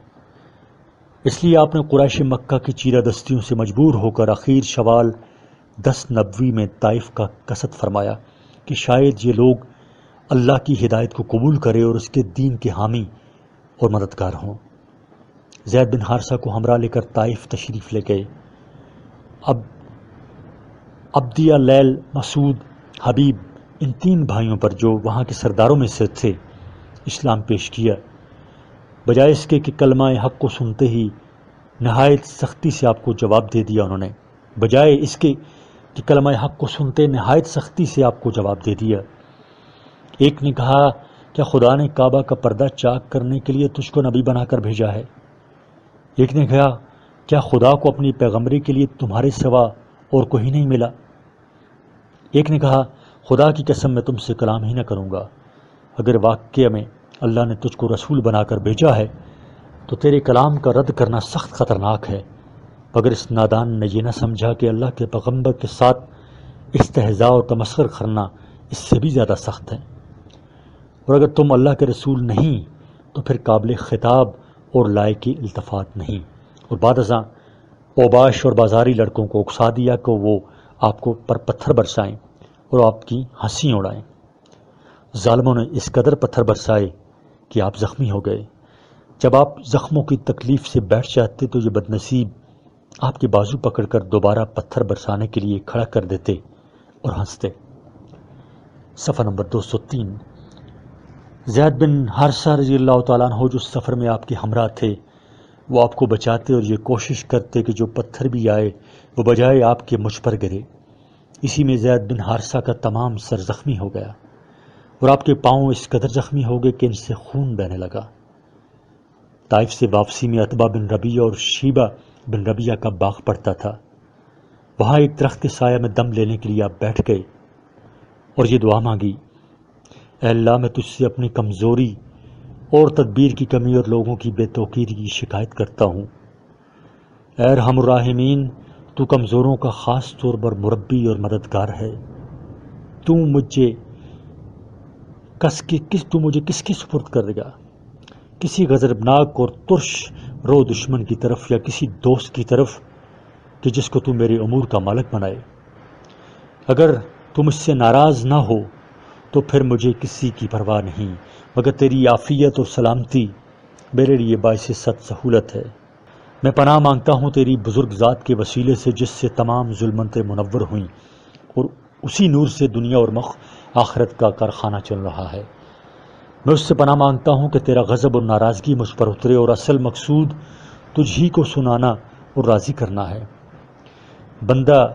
Speaker 1: اس لیے آپ نے قریش مکہ کی چیرہ دستیوں سے مجبور ہو کر اخیر شوال 10 نبوی میں طائف کا قصد فرمایا کہ شاید یہ لوگ اللہ کی ہدایت کو قبول کرے اور اس کے دین کے حامی اور مددگار ہوں۔ زید بن حارثہ کو ہمراہ لے کر طائف تشریف لے گئے۔ اب عبدیہ، لیل، مسعود، حبیب، ان 3 بھائیوں پر جو وہاں کے سرداروں میں سے تھے اسلام پیش کیا، بجائے اس کے کہ کلمہ حق کو سنتے ہی نہایت سختی سے آپ کو جواب دے دیا، انہوں نے بجائے اس کے کہ کلمہ حق کو سنتے نہایت سختی سے آپ کو جواب دے دیا۔ ایک نے کہا کیا خدا نے کعبہ کا پردہ چاک کرنے کے لیے تجھ کو نبی بنا کر بھیجا ہے؟ ایک نے کہا کیا خدا کو اپنی پیغمبری کے لیے تمہارے سوا اور کوئی نہیں ملا؟ ایک نے کہا خدا کی قسم میں تم سے کلام ہی نہ کروں گا، اگر واقعہ میں اللہ نے تجھ کو رسول بنا کر بھیجا ہے تو تیرے کلام کا رد کرنا سخت خطرناک ہے، مگر اس نادان نے یہ نہ سمجھا کہ اللہ کے پیغمبر کے ساتھ استہزاء اور تمسخر کرنا اس سے بھی زیادہ سخت ہے، اور اگر تم اللہ کے رسول نہیں تو پھر قابل خطاب اور لائق التفات نہیں۔ اور بعد ازاں اوباش اور بازاری لڑکوں کو اکسا دیا کہ وہ آپ کو پر پتھر برسائیں اور آپ کی ہنسی اڑائیں۔ ظالموں نے اس قدر پتھر برسائے کہ آپ زخمی ہو گئے۔ جب آپ زخموں کی تکلیف سے بیٹھ جاتے تو یہ بدنصیب آپ کے بازو پکڑ کر دوبارہ پتھر برسانے کے لیے کھڑا کر دیتے اور ہنستے۔ صفحہ نمبر 203۔ زید بن حارثہ رضی اللہ تعالیٰ عنہ جو سفر میں آپ کے ہمراہ تھے، وہ آپ کو بچاتے اور یہ کوشش کرتے کہ جو پتھر بھی آئے وہ بجائے آپ کے مجھ پر گرے۔ اسی میں زید بن حارثہ کا تمام سر زخمی ہو گیا اور آپ کے پاؤں اس قدر زخمی ہو گئے کہ ان سے خون بہنے لگا۔ طائف سے واپسی میں عتبہ بن ربیعہ اور شیبہ بن ربیعہ کا باغ پڑتا تھا۔ وہاں ایک درخت کے سایہ میں دم لینے کے لیے آپ بیٹھ گئے اور یہ دعا مانگی، اے اللہ میں تجھ سے اپنی کمزوری اور تدبیر کی کمی اور لوگوں کی بے توقیری کی شکایت کرتا ہوں۔ اے ارحم الراحمین، تو کمزوروں کا خاص طور پر مربی اور مددگار ہے۔ تو مجھے کس کی سپرد کرے گا؟ کسی غضبناک اور ترش رو دشمن کی طرف یا کسی دوست کی طرف کہ جس کو تو میرے امور کا مالک بنائے؟ اگر تم مجھ سے ناراض نہ ہو تو پھر مجھے کسی کی پرواہ نہیں، مگر تیری عافیت اور سلامتی میرے لیے باعث صد سہولت ہے۔ میں پناہ مانگتا ہوں تیری بزرگ ذات کے وسیلے سے جس سے تمام ظلمتیں منور ہوئیں اور اسی نور سے دنیا اور آخرت کا کارخانہ چل رہا ہے۔ میں اس سے پناہ مانگتا ہوں کہ تیرا غضب اور ناراضگی مجھ پر اترے اور اصل مقصود تجھ ہی کو سنانا اور راضی کرنا ہے۔ بندہ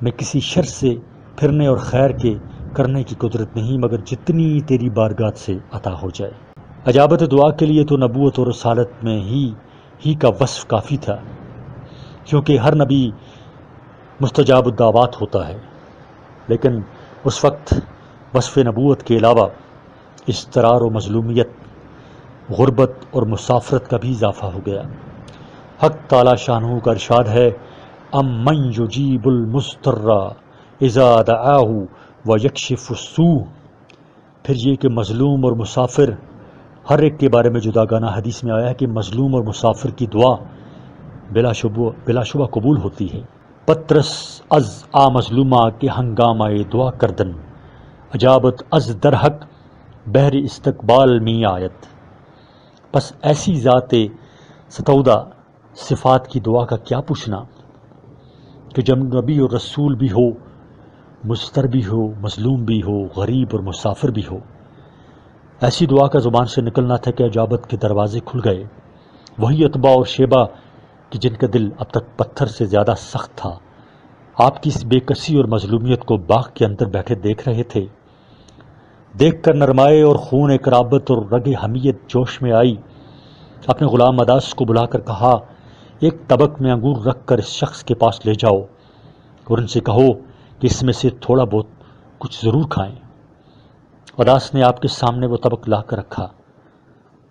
Speaker 1: میں کسی شر سے پھرنے اور خیر کے کرنے کی قدرت نہیں مگر جتنی تیری بارگاہ سے عطا ہو جائے۔ اجابت دعا کے لیے تو نبوت اور رسالت میں ہی کا وصف کافی تھا، کیونکہ ہر نبی مستجاب الدعوات ہوتا ہے، لیکن اس وقت وصف نبوت کے علاوہ اضطرار و مظلومیت، غربت اور مسافرت کا بھی اضافہ ہو گیا۔ حق تعالی شانہ کا ارشاد ہے، امن یجیب المضطر اذا دعاہ ویکشف السوء۔ پھر یہ کہ مظلوم اور مسافر ہر ایک کے بارے میں جداگانہ حدیث میں آیا ہے کہ مظلوم اور مسافر کی دعا بلا شبہ قبول ہوتی ہے۔ پترس از آ مظلومہ کے ہنگامہ دعا کردن، اجابت از درحق بہر استقبال می آیت۔ پس ایسی ذات ستودہ صفات کی دعا کا کیا پوچھنا کہ جب نبی اور رسول بھی ہو، مضطر بھی ہو، مظلوم بھی ہو، غریب اور مسافر بھی ہو۔ ایسی دعا کا زبان سے نکلنا تھا کہ اجابت کے دروازے کھل گئے۔ وہی عتبہ اور شیبہ کہ جن کا دل اب تک پتھر سے زیادہ سخت تھا، آپ کی اس بے کسی اور مظلومیت کو باغ کے اندر بیٹھے دیکھ رہے تھے۔ دیکھ کر نرمائے اور خون قرابت اور رگ حمیت جوش میں آئی۔ اپنے غلام عداس کو بلا کر کہا، ایک طبق میں انگور رکھ کر اس شخص کے پاس لے جاؤ اور ان سے کہو کہ اس میں سے تھوڑا بہت کچھ ضرور کھائیں۔ عداس نے آپ کے سامنے وہ طبق لا کر رکھا۔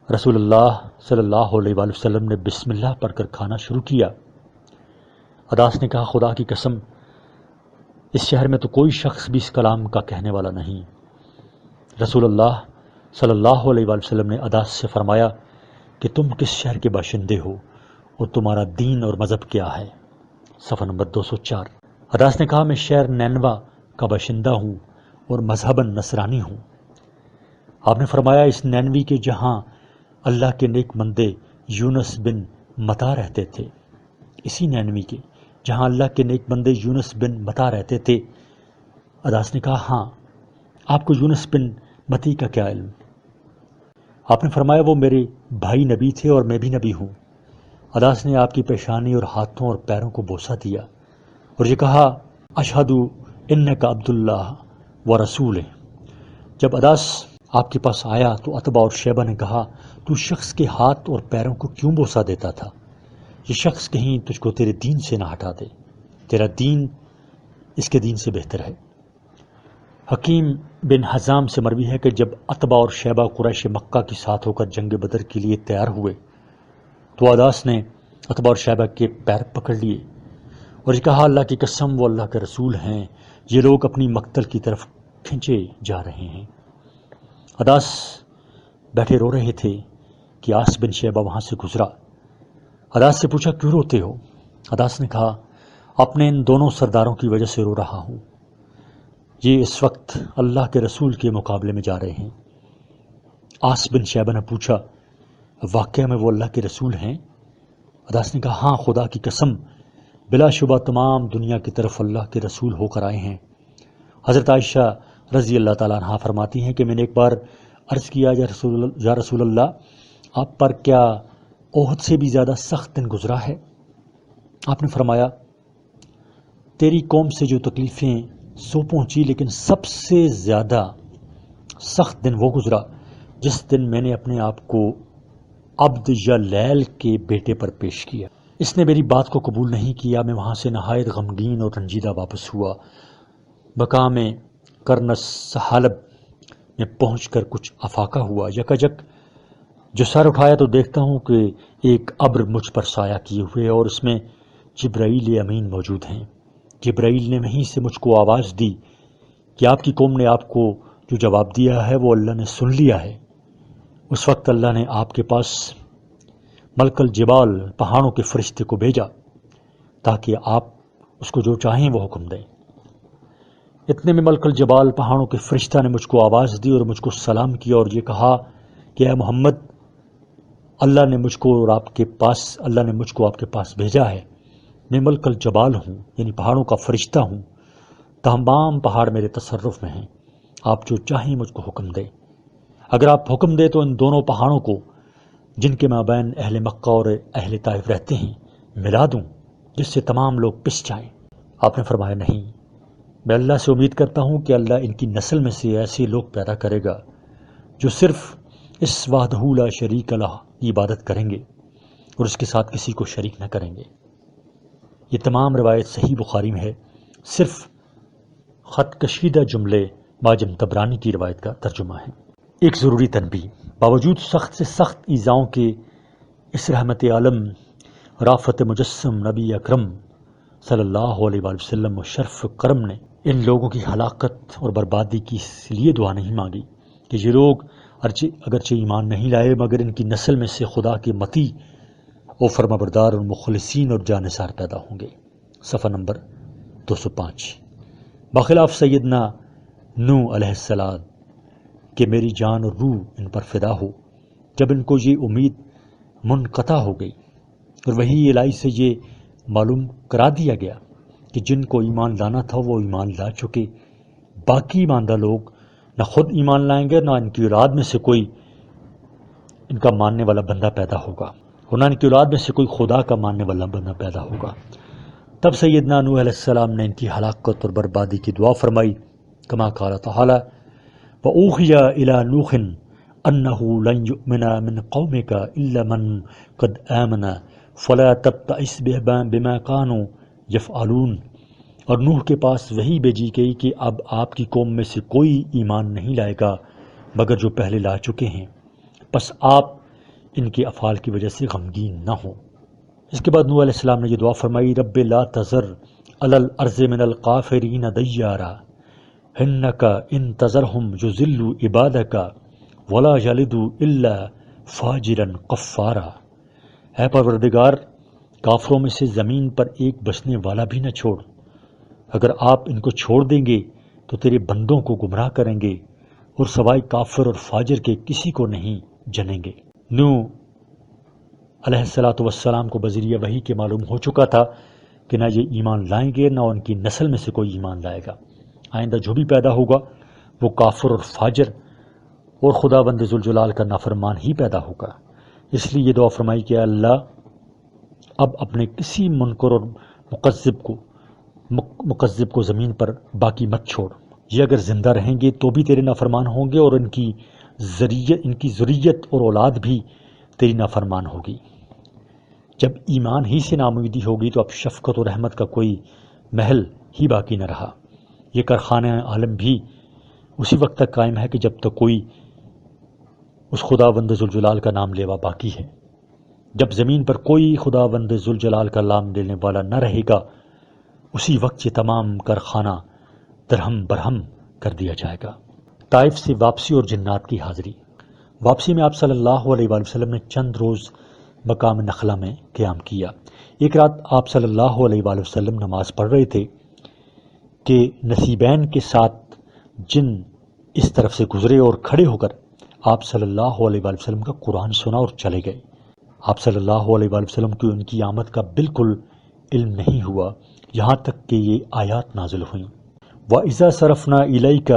Speaker 1: رسول اللہ صلی اللہ علیہ وآلہ وسلم نے بسم اللہ پڑھ کر کھانا شروع کیا۔ عداس نے کہا، خدا کی قسم، اس شہر میں تو کوئی شخص بھی اس کلام کا کہنے والا نہیں۔ رسول اللہ صلی اللہ علیہ وآلہ وسلم نے عداس سے فرمایا کہ تم کس شہر کے باشندے ہو اور تمہارا دین اور مذہب کیا ہے؟ صفحہ نمبر 204۔ عداس نے کہا، میں شہر نینوا کا باشندہ ہوں اور مذہباً نصرانی ہوں۔ آپ نے فرمایا، اس نینوی کے جہاں اللہ کے نیک بندے یونس بن متا رہتے تھے، اسی نینوی کے جہاں اللہ کے نیک بندے یونس بن متا رہتے تھے۔ عداس نے کہا، ہاں، آپ کو یونس بن متی کا کیا علم؟ آپ نے فرمایا، وہ میرے بھائی نبی تھے اور میں بھی نبی ہوں۔ عداس نے آپ کی پیشانی اور ہاتھوں اور پیروں کو بوسہ دیا اور یہ کہا، اشہد انک عبداللہ و رسولہ۔ جب عداس آپ کے پاس آیا تو عتبہ اور شیبہ نے کہا، تو شخص کے ہاتھ اور پیروں کو کیوں بوسہ دیتا تھا؟ یہ شخص کہیں تجھ کو تیرے دین سے نہ ہٹا دے، تیرا دین اس کے دین سے بہتر ہے۔ حکیم بن حزام سے مروی ہے کہ جب عتبہ اور شیبہ قریش مکہ کے ساتھ ہو کر جنگ بدر کے لیے تیار ہوئے تو عداس نے عتبہ اور شیبہ کے پیر پکڑ لیے اور یہ کہا، اللہ کی قسم، وہ اللہ کے رسول ہیں، یہ لوگ اپنی مقتل کی طرف کھنچے جا رہے ہیں۔ عداس بیٹھے رو رہے تھے کہ آس بن شیبہ وہاں سے گزرا۔ عداس سے پوچھا، کیوں روتے ہو؟ عداس نے کہا، اپنے ان دونوں سرداروں کی وجہ سے رو رہا ہوں، یہ اس وقت اللہ کے رسول کے مقابلے میں جا رہے ہیں۔ آس بن شیبہ نے پوچھا، واقعہ میں وہ اللہ کے رسول ہیں؟ عداس نے کہا، ہاں، خدا کی قسم، بلا شبہ تمام دنیا کی طرف اللہ کے رسول ہو کر آئے ہیں۔ حضرت عائشہ رضی اللہ تعالیٰ عنہ فرماتی ہیں کہ میں نے ایک بار عرض کیا، یا رسول اللہ، آپ پر کیا احد سے بھی زیادہ سخت دن گزرا ہے؟ آپ نے فرمایا تیری قوم سے جو تکلیفیں سو پہنچی، لیکن سب سے زیادہ سخت دن وہ گزرا جس دن میں نے اپنے آپ کو عبد یا لیل کے بیٹے پر پیش کیا۔ اس نے میری بات کو قبول نہیں کیا۔ میں وہاں سے نہایت غمگین اور رنجیدہ واپس ہوا۔ مقام کرنس سحالب میں پہنچ کر کچھ افاقہ ہوا۔ یکاجک جو سر اٹھایا تو دیکھتا ہوں کہ ایک ابر مجھ پر سایہ کیے ہوئے اور اس میں جبرائیل امین موجود ہیں۔ جبرائیل نے وہیں سے مجھ کو آواز دی کہ آپ کی قوم نے آپ کو جو جواب دیا ہے وہ اللہ نے سن لیا ہے۔ اس وقت اللہ نے آپ کے پاس ملک الجبال پہاڑوں کے فرشتے کو بھیجا تاکہ آپ اس کو جو چاہیں وہ حکم دیں۔ اتنے میں ملک الجبال پہاڑوں کے فرشتہ نے مجھ کو آواز دی اور مجھ کو سلام کیا اور یہ کہا کہ اے محمد، اللہ نے مجھ کو آپ کے پاس بھیجا ہے۔ میں ملک الجبال ہوں، یعنی پہاڑوں کا فرشتہ ہوں۔ تمام پہاڑ میرے تصرف میں ہیں، آپ جو چاہیں مجھ کو حکم دیں۔ اگر آپ حکم دیں تو ان دونوں پہاڑوں کو جن کے مابین اہل مکہ اور اہل طائف رہتے ہیں ملا دوں، جس سے تمام لوگ پس جائیں۔ آپ نے فرمایا نہیں، میں اللہ سے امید کرتا ہوں کہ اللہ ان کی نسل میں سے ایسے لوگ پیدا کرے گا جو صرف اس وحدہ لا شریک لہ کی عبادت کریں گے اور اس کے ساتھ کسی کو شریک نہ کریں گے۔ یہ تمام روایت صحیح بخاری میں ہے، صرف خط کشیدہ جملے معجم طبرانی کی روایت کا ترجمہ ہے۔ ایک ضروری تنبیہ، باوجود سخت سے سخت ایذاؤں کے اس رحمت عالم رافت مجسم نبی اکرم صلی اللہ علیہ وآلہ وسلم و شرف کرم نے ان لوگوں کی ہلاکت اور بربادی کی اس لیے دعا نہیں مانگی کہ یہ لوگ اگرچہ ایمان نہیں لائے مگر ان کی نسل میں سے خدا کے مطیع اور فرمانبردار اور مخلصین اور جانثار پیدا ہوں گے۔ صفحہ نمبر 205۔ بخلاف سیدنا نوح علیہ السلام کہ میری جان اور روح ان پر فدا ہو، جب ان کو یہ امید منقطع ہو گئی اور وحی الہی سے یہ معلوم کرا دیا گیا کہ جن کو ایمان لانا تھا وہ ایمان لا چکے، باقی ایماندہ لوگ نہ خود ایمان لائیں گے، نہ ان کی اولاد میں سے کوئی ان کا ماننے والا بندہ پیدا ہوگا، اور نہ ان کی اولاد میں سے کوئی خدا کا ماننے والا بندہ پیدا ہوگا۔ تب سیدنا نوح علیہ السلام نے ان کی ہلاکت اور بربادی کی دعا فرمائی، کما قال تعالی وَأُوحِيَ إِلَى نُوحٍ أَنَّهُ لَن يُؤْمِنَ مِن قَوْمِكَ إِلَّا مَن قَدْ آمَنَ فَلَا تَبْتَئِسْ بِمَا كَانُوا يَفْعَلُونَ۔ اور نوح کے پاس وحی بھیجی گئی کہ اب آپ کی قوم میں سے کوئی ایمان نہیں لائے گا مگر جو پہلے لا چکے ہیں، پس آپ ان کے افعال کی وجہ سے غمگین نہ ہوں۔ اس کے بعد نوح علیہ السلام نے یہ دعا فرمائی، رب لا تذر علی الارض من القافرین دیارا انک ان تذرہم یضلوا عبادک ولا یلدوا الا فاجرا کفارا۔ اے پروردگار، کافروں میں سے زمین پر ایک بسنے والا بھی نہ چھوڑ، اگر آپ ان کو چھوڑ دیں گے تو تیرے بندوں کو گمراہ کریں گے اور سوائے کافر اور فاجر کے کسی کو نہیں جنیں گے۔ نوح علیہ السلام کو بذریعہ وحی کے معلوم ہو چکا تھا کہ نہ یہ ایمان لائیں گے نہ ان کی نسل میں سے کوئی ایمان لائے گا، آئندہ جو بھی پیدا ہوگا وہ کافر اور فاجر اور خدا بند ذوالجلال کا نافرمان ہی پیدا ہوگا۔ اس لیے یہ دعا فرمائی کہ اللہ اب اپنے کسی منکر اور مکذب کو زمین پر باقی مت چھوڑ، یہ اگر زندہ رہیں گے تو بھی تیرے نافرمان ہوں گے اور ان کی ذریت اور اولاد بھی تیری نافرمان ہوگی۔ جب ایمان ہی سے ناامیدی ہوگی تو اب شفقت و رحمت کا کوئی محل ہی باقی نہ رہا۔ یہ کارخانہ عالم بھی اسی وقت تک قائم ہے کہ جب تک کوئی اس خدا بند ذوالجلال کا نام لیوا باقی ہے۔ جب زمین پر کوئی خدا بند ذوالجلال کا نام لینے والا نہ رہے گا، اسی وقت یہ تمام کارخانہ درہم برہم کر دیا جائے گا۔ طائف سے واپسی اور جنات کی حاضری۔ واپسی میں آپ صلی اللہ علیہ وآلہ وسلم نے چند روز مقام نخلا میں قیام کیا۔ ایک رات آپ صلی اللہ علیہ وآلہ وسلم نماز پڑھ رہے تھے کہ نصیبین کے ساتھ جن اس طرف سے گزرے اور کھڑے ہو کر آپ صلی اللہ علیہ وآلہ وسلم کا قرآن سنا اور چلے گئے۔ آپ صلی اللہ علیہ وآلہ وسلم کو ان کی آمد کا بالکل علم نہیں ہوا یہاں تک کہ یہ آیات نازل ہوئیں۔ وَإِذَا صَرَفْنَا إِلَيْكَ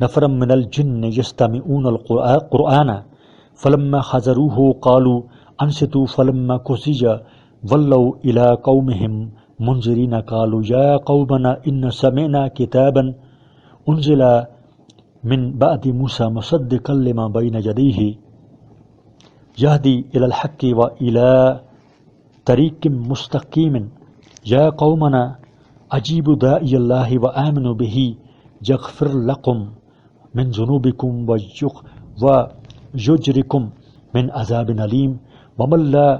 Speaker 1: نَفَرًا مِنَ الْجِنِّ يَسْتَمِعُونَ الْقُرْآنَ فَلَمَّا حَضَرُوهُ قَالُوا انصتوا فلما قضي ولوا إلى قومهم منذرين قالوا يا قومنا إن سمعنا كتابا أنزل من بعد موسى مصدقا لما بين يديه يهدي إلى الحق وإلى طريق مستقيم يا قومنا أجيبوا داعي الله وآمنوا به يغفر لكم من ذنوبكم ويجركم من عذاب أليم ومن لا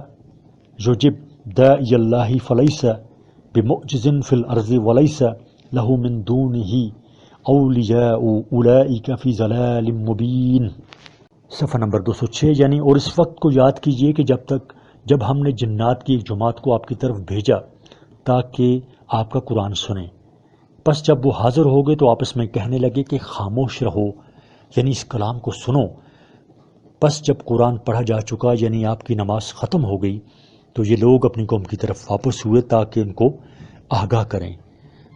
Speaker 1: يجب داعي الله فليس بمعجز في الأرض وليس له من دونه اولیاء اولئک فی ضلال مبین۔ صفحہ نمبر 206 یعنی اور اس وقت کو یاد کیجئے کہ جب ہم نے جنات کی ایک جماعت کو آپ کی طرف بھیجا تاکہ آپ کا قرآن سنیں، پس جب وہ حاضر ہو گئے تو آپس میں کہنے لگے کہ خاموش رہو، یعنی اس کلام کو سنو۔ پس جب قرآن پڑھا جا چکا یعنی آپ کی نماز ختم ہو گئی تو یہ لوگ اپنی قوم کی طرف واپس ہوئے تاکہ ان کو آگاہ کریں۔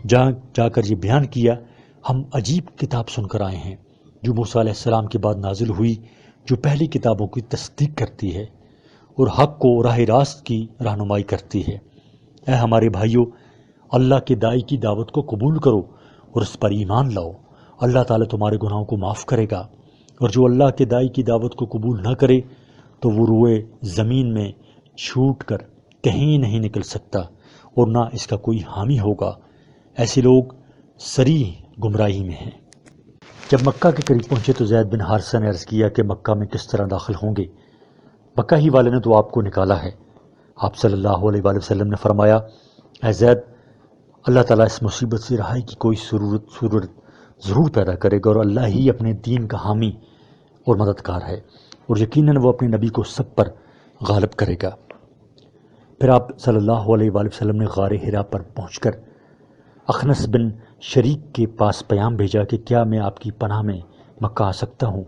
Speaker 1: جہاں جا کر یہ بیان کیا ہم عجیب کتاب سن کر آئے ہیں جو موسیٰ علیہ السلام کے بعد نازل ہوئی، جو پہلی کتابوں کی تصدیق کرتی ہے اور حق کو راہ راست کی رہنمائی کرتی ہے۔ اے ہمارے بھائیو، اللہ کے داعی کی دعوت کو قبول کرو اور اس پر ایمان لاؤ، اللہ تعالیٰ تمہارے گناہوں کو معاف کرے گا، اور جو اللہ کے داعی کی دعوت کو قبول نہ کرے تو وہ روئے زمین میں چھوٹ کر کہیں نہیں نکل سکتا اور نہ اس کا کوئی حامی ہوگا۔ ایسے لوگ صریح گمراہی میں ہیں۔ جب مکہ کے قریب پہنچے تو زید بن حارثہ نے عرض کیا کہ مکہ میں کس طرح داخل ہوں گے؟ مکہ ہی والے نے تو آپ کو نکالا ہے۔ آپ صلی اللہ علیہ وآلہ وسلم نے فرمایا، اے زید، اللہ تعالیٰ اس مصیبت سے رہائی کی کوئی صورت ضرور پیدا کرے گا، اور اللہ ہی اپنے دین کا حامی اور مددگار ہے، اور یقیناً وہ اپنے نبی کو سب پر غالب کرے گا۔ پھر آپ صلی اللہ علیہ وآلہ وسلم نے غار حرا پر پہنچ کر اخنس بن شریک کے پاس پیام بھیجا کہ کیا میں آپ کی پناہ میں مکہ آ سکتا ہوں؟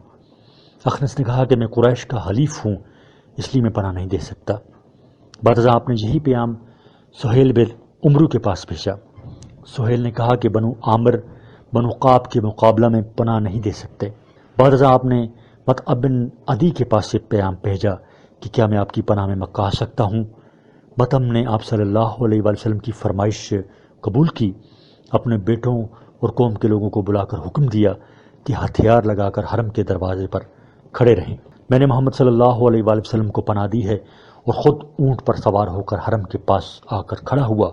Speaker 1: اخنس نے کہا کہ میں قریش کا حلیف ہوں، اس لیے میں پناہ نہیں دے سکتا۔ بعد ازاں آپ نے یہی پیام سہیل بن عمرو کے پاس بھیجا۔ سہیل نے کہا کہ بنو عامر بنو قاب کے مقابلہ میں پناہ نہیں دے سکتے۔ بعد ازاں آپ نے مطعب بن عدی کے پاس سے پیام بھیجا کہ کیا میں آپ کی پناہ میں مکہ آ سکتا ہوں؟ مطعب نے آپ صلی اللہ علیہ وآلہ وسلم کی فرمائش قبول کی، اپنے بیٹوں اور قوم کے لوگوں کو بلا کر حکم دیا کہ ہتھیار لگا کر حرم کے دروازے پر کھڑے رہیں۔ میں نے محمد صلی اللہ علیہ وآلہ وسلم کو پناہ دی ہے اور خود اونٹ پر سوار ہو کر حرم کے پاس آ کر کھڑا ہوا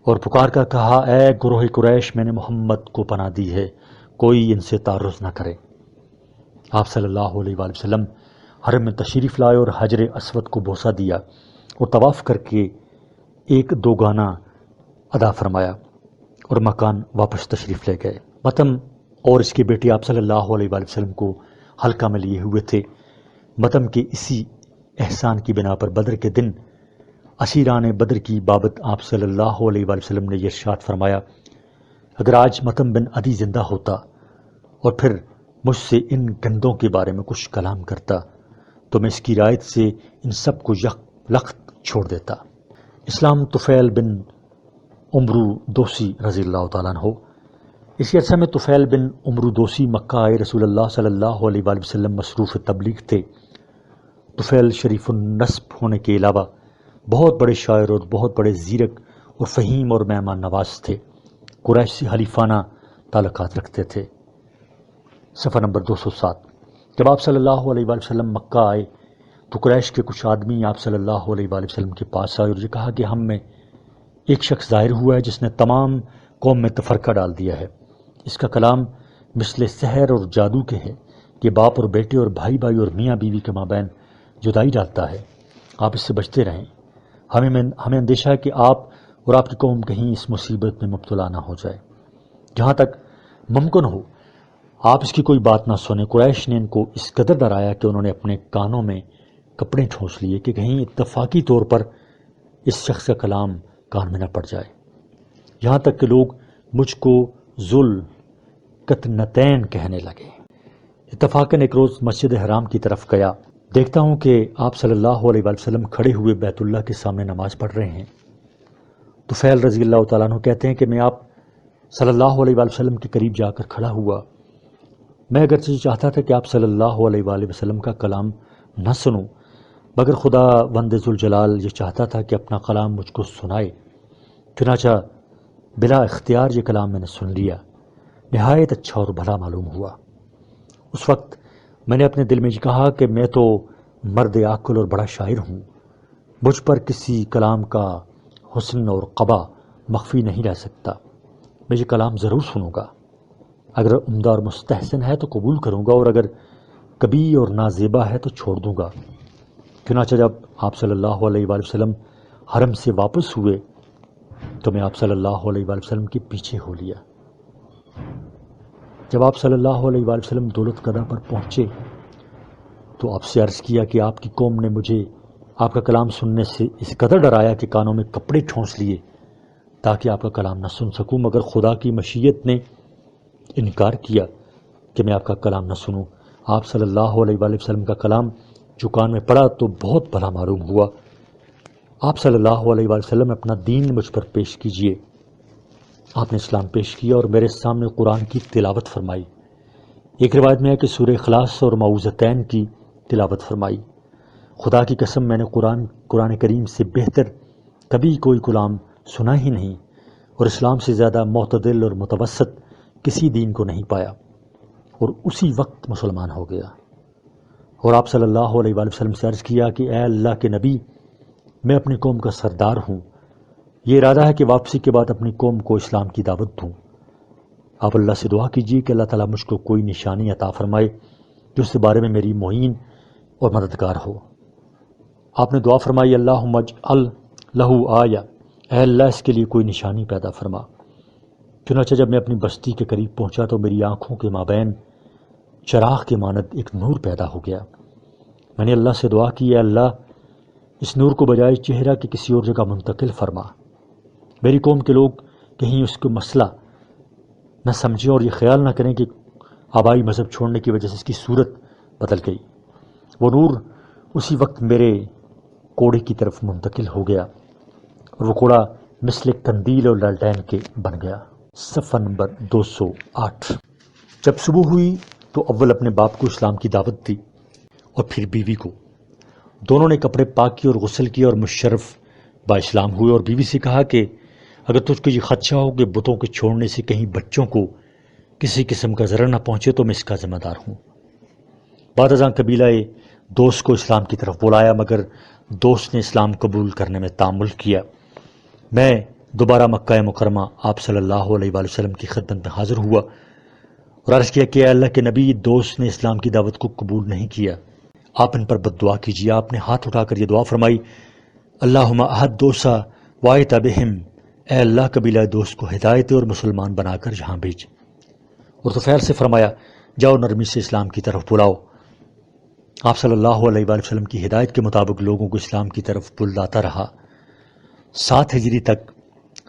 Speaker 1: اور پکار کر کہا، اے گروہ قریش، میں نے محمد کو پناہ دی ہے، کوئی ان سے تعرض نہ کرے۔ آپ صلی اللہ علیہ وآلہ وسلم حرم میں تشریف لائے اور حجر اسود کو بوسہ دیا اور طواف کر کے ایک دو گانا ادا فرمایا اور مکان واپس تشریف لے گئے۔ مطعم اور اس کے بیٹے آپ صلی اللہ علیہ وآلہ وسلم کو حلقہ میں لیے ہوئے تھے۔ مطعم کے اسی احسان کی بنا پر بدر کے دن اسیران بدر کی بابت آپ صلی اللہ علیہ وآلہ وسلم نے یہ ارشاد فرمایا، اگر آج مطعم بن عدی زندہ ہوتا اور پھر مجھ سے ان گندوں کے بارے میں کچھ کلام کرتا تو میں اس کی رعایت سے ان سب کو یک لخت چھوڑ دیتا۔ اسلام طفیل بن عمرو دوسی رضی اللہ تعالیٰ عنہ۔ اسی عرصہ میں طفیل بن عمرو دوسی مکہ آئے۔ رسول اللہ صلی اللہ علیہ وآلہ وسلم مصروف تبلیغ تھے۔ طفیل شریف النسب ہونے کے علاوہ بہت بڑے شاعر اور بہت بڑے زیرک اور فہیم اور مہمان نواز تھے۔ قریش سے حلیفانہ تعلقات رکھتے تھے۔ صفحہ نمبر 207۔ جب آپ صلی اللہ علیہ وآلہ وسلم مکہ آئے تو قریش کے کچھ آدمی آپ صلی اللہ علیہ وآلہ وسلم کے پاس آئے اور یہ کہا کہ ہم میں ایک شخص ظاہر ہوا ہے جس نے تمام قوم میں تفرقہ ڈال دیا ہے۔ اس کا کلام مثل سحر اور جادو کے ہے کہ باپ اور بیٹے اور بھائی بھائی اور میاں بیوی کے مابین جدائی ڈالتا ہے۔ آپ اس سے بچتے رہیں، ہمیں اندیشہ ہے کہ آپ اور آپ کی قوم کہیں اس مصیبت میں مبتلا نہ ہو جائے۔ جہاں تک ممکن ہو آپ اس کی کوئی بات نہ سنیں۔ قریش نے ان کو اس قدر ڈرایا کہ انہوں نے اپنے کانوں میں کپڑے ٹھونس لیے کہ کہیں اتفاقی طور پر اس شخص کا کلام کان میں نہ پڑ جائے۔ یہاں تک کہ لوگ مجھ کو ذوالقطنطین کہنے لگے۔ اتفاقاً ایک روز مسجد حرام کی طرف گیا، دیکھتا ہوں کہ آپ صلی اللہ علیہ وآلہ وسلم کھڑے ہوئے بیت اللہ کے سامنے نماز پڑھ رہے ہیں۔ طفیل رضی اللہ تعالیٰ عنہ کہتے ہیں کہ میں آپ صلی اللہ علیہ وآلہ وسلم کے قریب جا کر کھڑا ہوا۔ میں اگرچہ چاہتا تھا کہ آپ صلی اللہ علیہ وآلہ وسلم کا کلام نہ سنوں، مگر خدا وند ذوالجلال یہ چاہتا تھا کہ اپنا کلام مجھ کو سنائے، چنانچہ بلا اختیار یہ کلام میں نے سن لیا، نہایت اچھا اور بھلا معلوم ہوا۔ اس وقت میں نے اپنے دل میں یہ کہا کہ میں تو مرد عاقل اور بڑا شاعر ہوں، مجھ پر کسی کلام کا حسن اور قبا مخفی نہیں رہ سکتا، میں یہ کلام ضرور سنوں گا، اگر عمدہ اور مستحسن ہے تو قبول کروں گا، اور اگر کبھی اور نازیبا ہے تو چھوڑ دوں گا۔ چنانچہ جب آپ صلی اللہ علیہ وآلہ وسلم حرم سے واپس ہوئے تو میں آپ صلی اللہ علیہ وآلہ وسلم کے پیچھے ہو لیا۔ جب آپ صلی اللہ علیہ وآلہ وسلم دولت قدہ پر پہنچے تو آپ سے عرض کیا کہ آپ کی قوم نے مجھے آپ کا کلام سننے سے اس قدر ڈرایا کہ کانوں میں کپڑے ٹھونس لیے تاکہ آپ کا کلام نہ سن سکوں، مگر خدا کی مشیت نے انکار کیا کہ میں آپ کا کلام نہ سنوں۔ آپ صلی اللہ علیہ وآلہ وسلم کا کلام جو کان میں پڑا تو بہت بھلا معلوم ہوا۔ آپ صلی اللہ علیہ وآلہ وسلم اپنا دین مجھ پر پیش کیجئے۔ آپ نے اسلام پیش کیا اور میرے سامنے قرآن کی تلاوت فرمائی۔ ایک روایت میں ہے کہ سورہ اخلاص اور معوذتین کی تلاوت فرمائی۔ خدا کی قسم میں نے قرآن کریم سے بہتر کبھی کوئی کلام سنا ہی نہیں، اور اسلام سے زیادہ معتدل اور متوسط کسی دین کو نہیں پایا، اور اسی وقت مسلمان ہو گیا۔ اور آپ صلی اللہ علیہ وآلہ وسلم سے عرض کیا کہ اے اللہ کے نبی، میں اپنی قوم کا سردار ہوں، یہ ارادہ ہے کہ واپسی کے بعد اپنی قوم کو اسلام کی دعوت دوں۔ آپ اللہ سے دعا کیجیے کہ اللہ تعالیٰ مجھ کو کوئی نشانی عطا فرمائے جو اس بارے میں میری معین اور مددگار ہو۔ آپ نے دعا فرمائی اللہم اجعل لہ آیہ، اے اللہ اس کے لیے کوئی نشانی پیدا فرما۔ چنانچہ جب میں اپنی بستی کے قریب پہنچا تو میری آنکھوں کے مابین چراغ کے مانند ایک نور پیدا ہو گیا۔ میں نے اللہ سے دعا کی اے اللہ اس نور کو بجائے چہرہ کے کسی اور جگہ منتقل فرما، میری قوم کے لوگ کہیں اس کو مسئلہ نہ سمجھیں اور یہ خیال نہ کریں کہ آبائی مذہب چھوڑنے کی وجہ سے اس کی صورت بدل گئی۔ وہ نور اسی وقت میرے کوڑے کی طرف منتقل ہو گیا اور وہ کوڑا مثل قندیل اور لالٹین کے بن گیا۔ صفحہ نمبر 208۔ جب صبح ہوئی تو اول اپنے باپ کو اسلام کی دعوت دی اور پھر بیوی کو۔ دونوں نے کپڑے پاک کیے اور غسل کیا اور مشرف با اسلام ہوئے، اور بیوی سے کہا کہ اگر تجھ کو یہ خدشہ ہو کہ بتوں کے چھوڑنے سے کہیں بچوں کو کسی قسم کا ضرر نہ پہنچے تو میں اس کا ذمہ دار ہوں۔ بعد ازاں قبیلہ دوست کو اسلام کی طرف بلایا، مگر دوست نے اسلام قبول کرنے میں تعامل کیا۔ میں دوبارہ مکہ مکرمہ آپ صلی اللہ علیہ وآلہ وسلم کی خدمت میں حاضر ہوا اور عرض کیا کہ اے اللہ کے نبی، دوست نے اسلام کی دعوت کو قبول نہیں کیا، آپ ان پر بد دعا کیجیے۔ آپ نے ہاتھ اٹھا کر یہ دعا فرمائی اللہم احد دوسا وایت بہم، اے اللہ قبیلہ دوست کو ہدایت اور مسلمان بنا کر یہاں بھیج۔ اور طفیل سے فرمایا جاؤ نرمی سے اسلام کی طرف بلاؤ۔ آپ صلی اللہ علیہ وآلہ وسلم کی ہدایت کے مطابق لوگوں کو اسلام کی طرف بلاتا رہا۔ 7 ہجری تک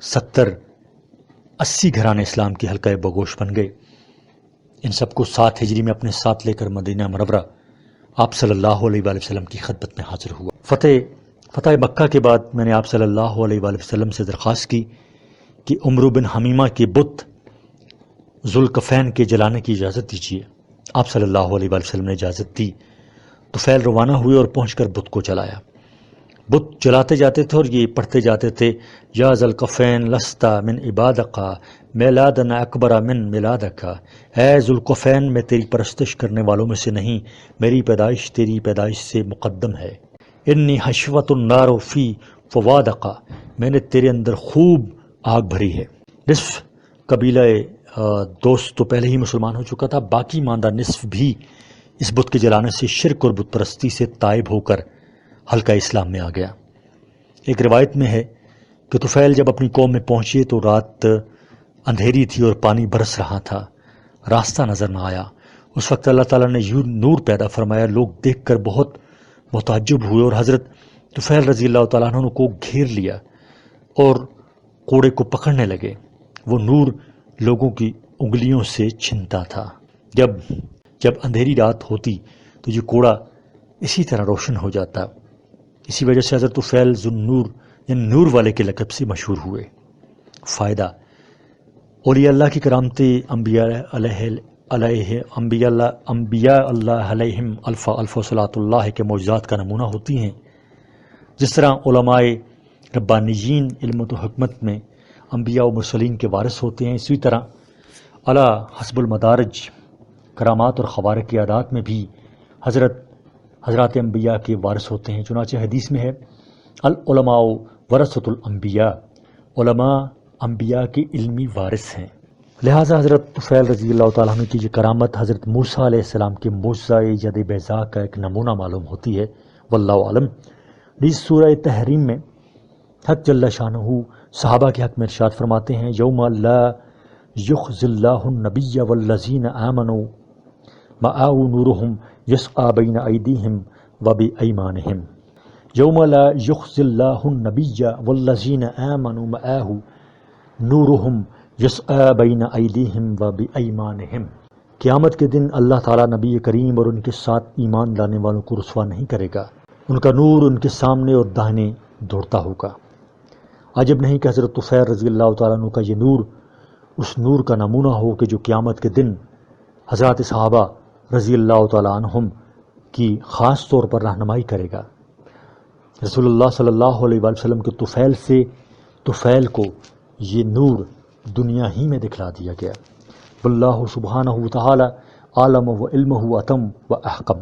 Speaker 1: 70-80 گھرانے اسلام کی حلقہ بگوش بن گئے۔ ان سب کو 7 ہجری میں اپنے ساتھ لے کر مدینہ منورہ آپ صلی اللہ علیہ وآلہ وسلم کی خدمت میں حاضر ہوا۔ فتح مکہ کے بعد میں نے آپ صلی اللہ علیہ وآلہ وسلم سے درخواست کی کہ عمرو بن حمیمہ کے بت ذوالکفین کے جلانے کی اجازت دیجیے۔ آپ صلی اللہ علیہ وآلہ وسلم نے اجازت دی۔ طفیل روانہ ہوئے اور پہنچ کر بت کو جلایا۔ بت جلاتے جاتے تھے اور یہ پڑھتے جاتے تھے یا ذوالکفین لست من عبادک میلادن اکبر من میلادک، اے ذوالکفین میں تیری پرستش کرنے والوں میں سے نہیں، میری پیدائش تیری پیدائش سے مقدم ہے۔ انی حشوت النار فی فوادق، میں نے تیرے اندر خوب آگ بھری ہے۔ نصف قبیلہ دوست تو پہلے ہی مسلمان ہو چکا تھا، باقی ماندہ نصف بھی اس بت کے جلانے سے شرک اور بت پرستی سے تائب ہو کر حلقہ اسلام میں آ گیا۔ ایک روایت میں ہے کہ طفیل جب اپنی قوم میں پہنچے تو رات اندھیری تھی اور پانی برس رہا تھا، راستہ نظر نہ آیا۔ اس وقت اللہ تعالیٰ نے نور پیدا فرمایا، لوگ دیکھ کر بہت متعجب ہوئے اور حضرت طفیل رضی اللہ تعالیٰ عنہ کو گھیر لیا اور کوڑے کو پکڑنے لگے۔ وہ نور لوگوں کی انگلیوں سے چھنتا تھا۔ جب اندھیری رات ہوتی تو یہ کوڑا اسی طرح روشن ہو جاتا۔ اسی وجہ سے حضرت طفیل ذوالنور یعنی نور والے کے لقب سے مشہور ہوئے۔ فائدہ: اولیاء اللہ کی کرامتیں انبیاء علیہ علیہ انبیاء اللہ علیہم الف صلاۃ اللہ کے معجزات کا نمونہ ہوتی ہیں، جس طرح علماء ربانیین علم و حکمت میں انبیاء و مرسلین کے وارث ہوتے ہیں، اسی طرح علی حسب المدارج کرامات اور خوارق کی عادات میں بھی حضرات انبیاء کے وارث ہوتے ہیں۔ چنانچہ حدیث میں ہے العلماء ورثۃ الانبیاء، علماء انبیاء کے علمی وارث ہیں۔ لہٰذا حضرت طفیل رضی اللہ تعالیٰ عنہ کی یہ کرامت حضرت موسیٰ علیہ السلام کے معجزہ ید بیضاء کا ایک نمونہ معلوم ہوتی ہے، واللہ عالم۔ اس سورہ تحریم میں حق جل شانہ صحابہ کے حق میں ارشاد فرماتے ہیں یوم لا یخزی اللہ النبی والذین آمنوا معہ نورہم یسعی بین ایدیہم وبایمانہم، یوم لا یخزی اللہ النبی والذین آمنوا معہ نورہم یسعی بین ایدیہم وبایمانہم، قیامت کے دن اللہ تعالیٰ نبی کریم اور ان کے ساتھ ایمان لانے والوں کو رسوا نہیں کرے گا، ان کا نور ان کے سامنے اور داہنے دوڑتا ہوگا۔ عجب نہیں کہ حضرت طفیل رضی اللہ تعالیٰ عنہ کا یہ نور اس نور کا نمونہ ہو کہ جو قیامت کے دن حضرات صحابہ رضی اللہ تعالیٰ عنہم کی خاص طور پر رہنمائی کرے گا۔ رسول اللہ صلی اللہ علیہ وآلہ وسلم کے طفیل سے طفیل کو یہ نور دنیا ہی میں دکھلا دیا گیا۔ واللہ سبحانہ تعالی عالم و علمہ اتم و احکم۔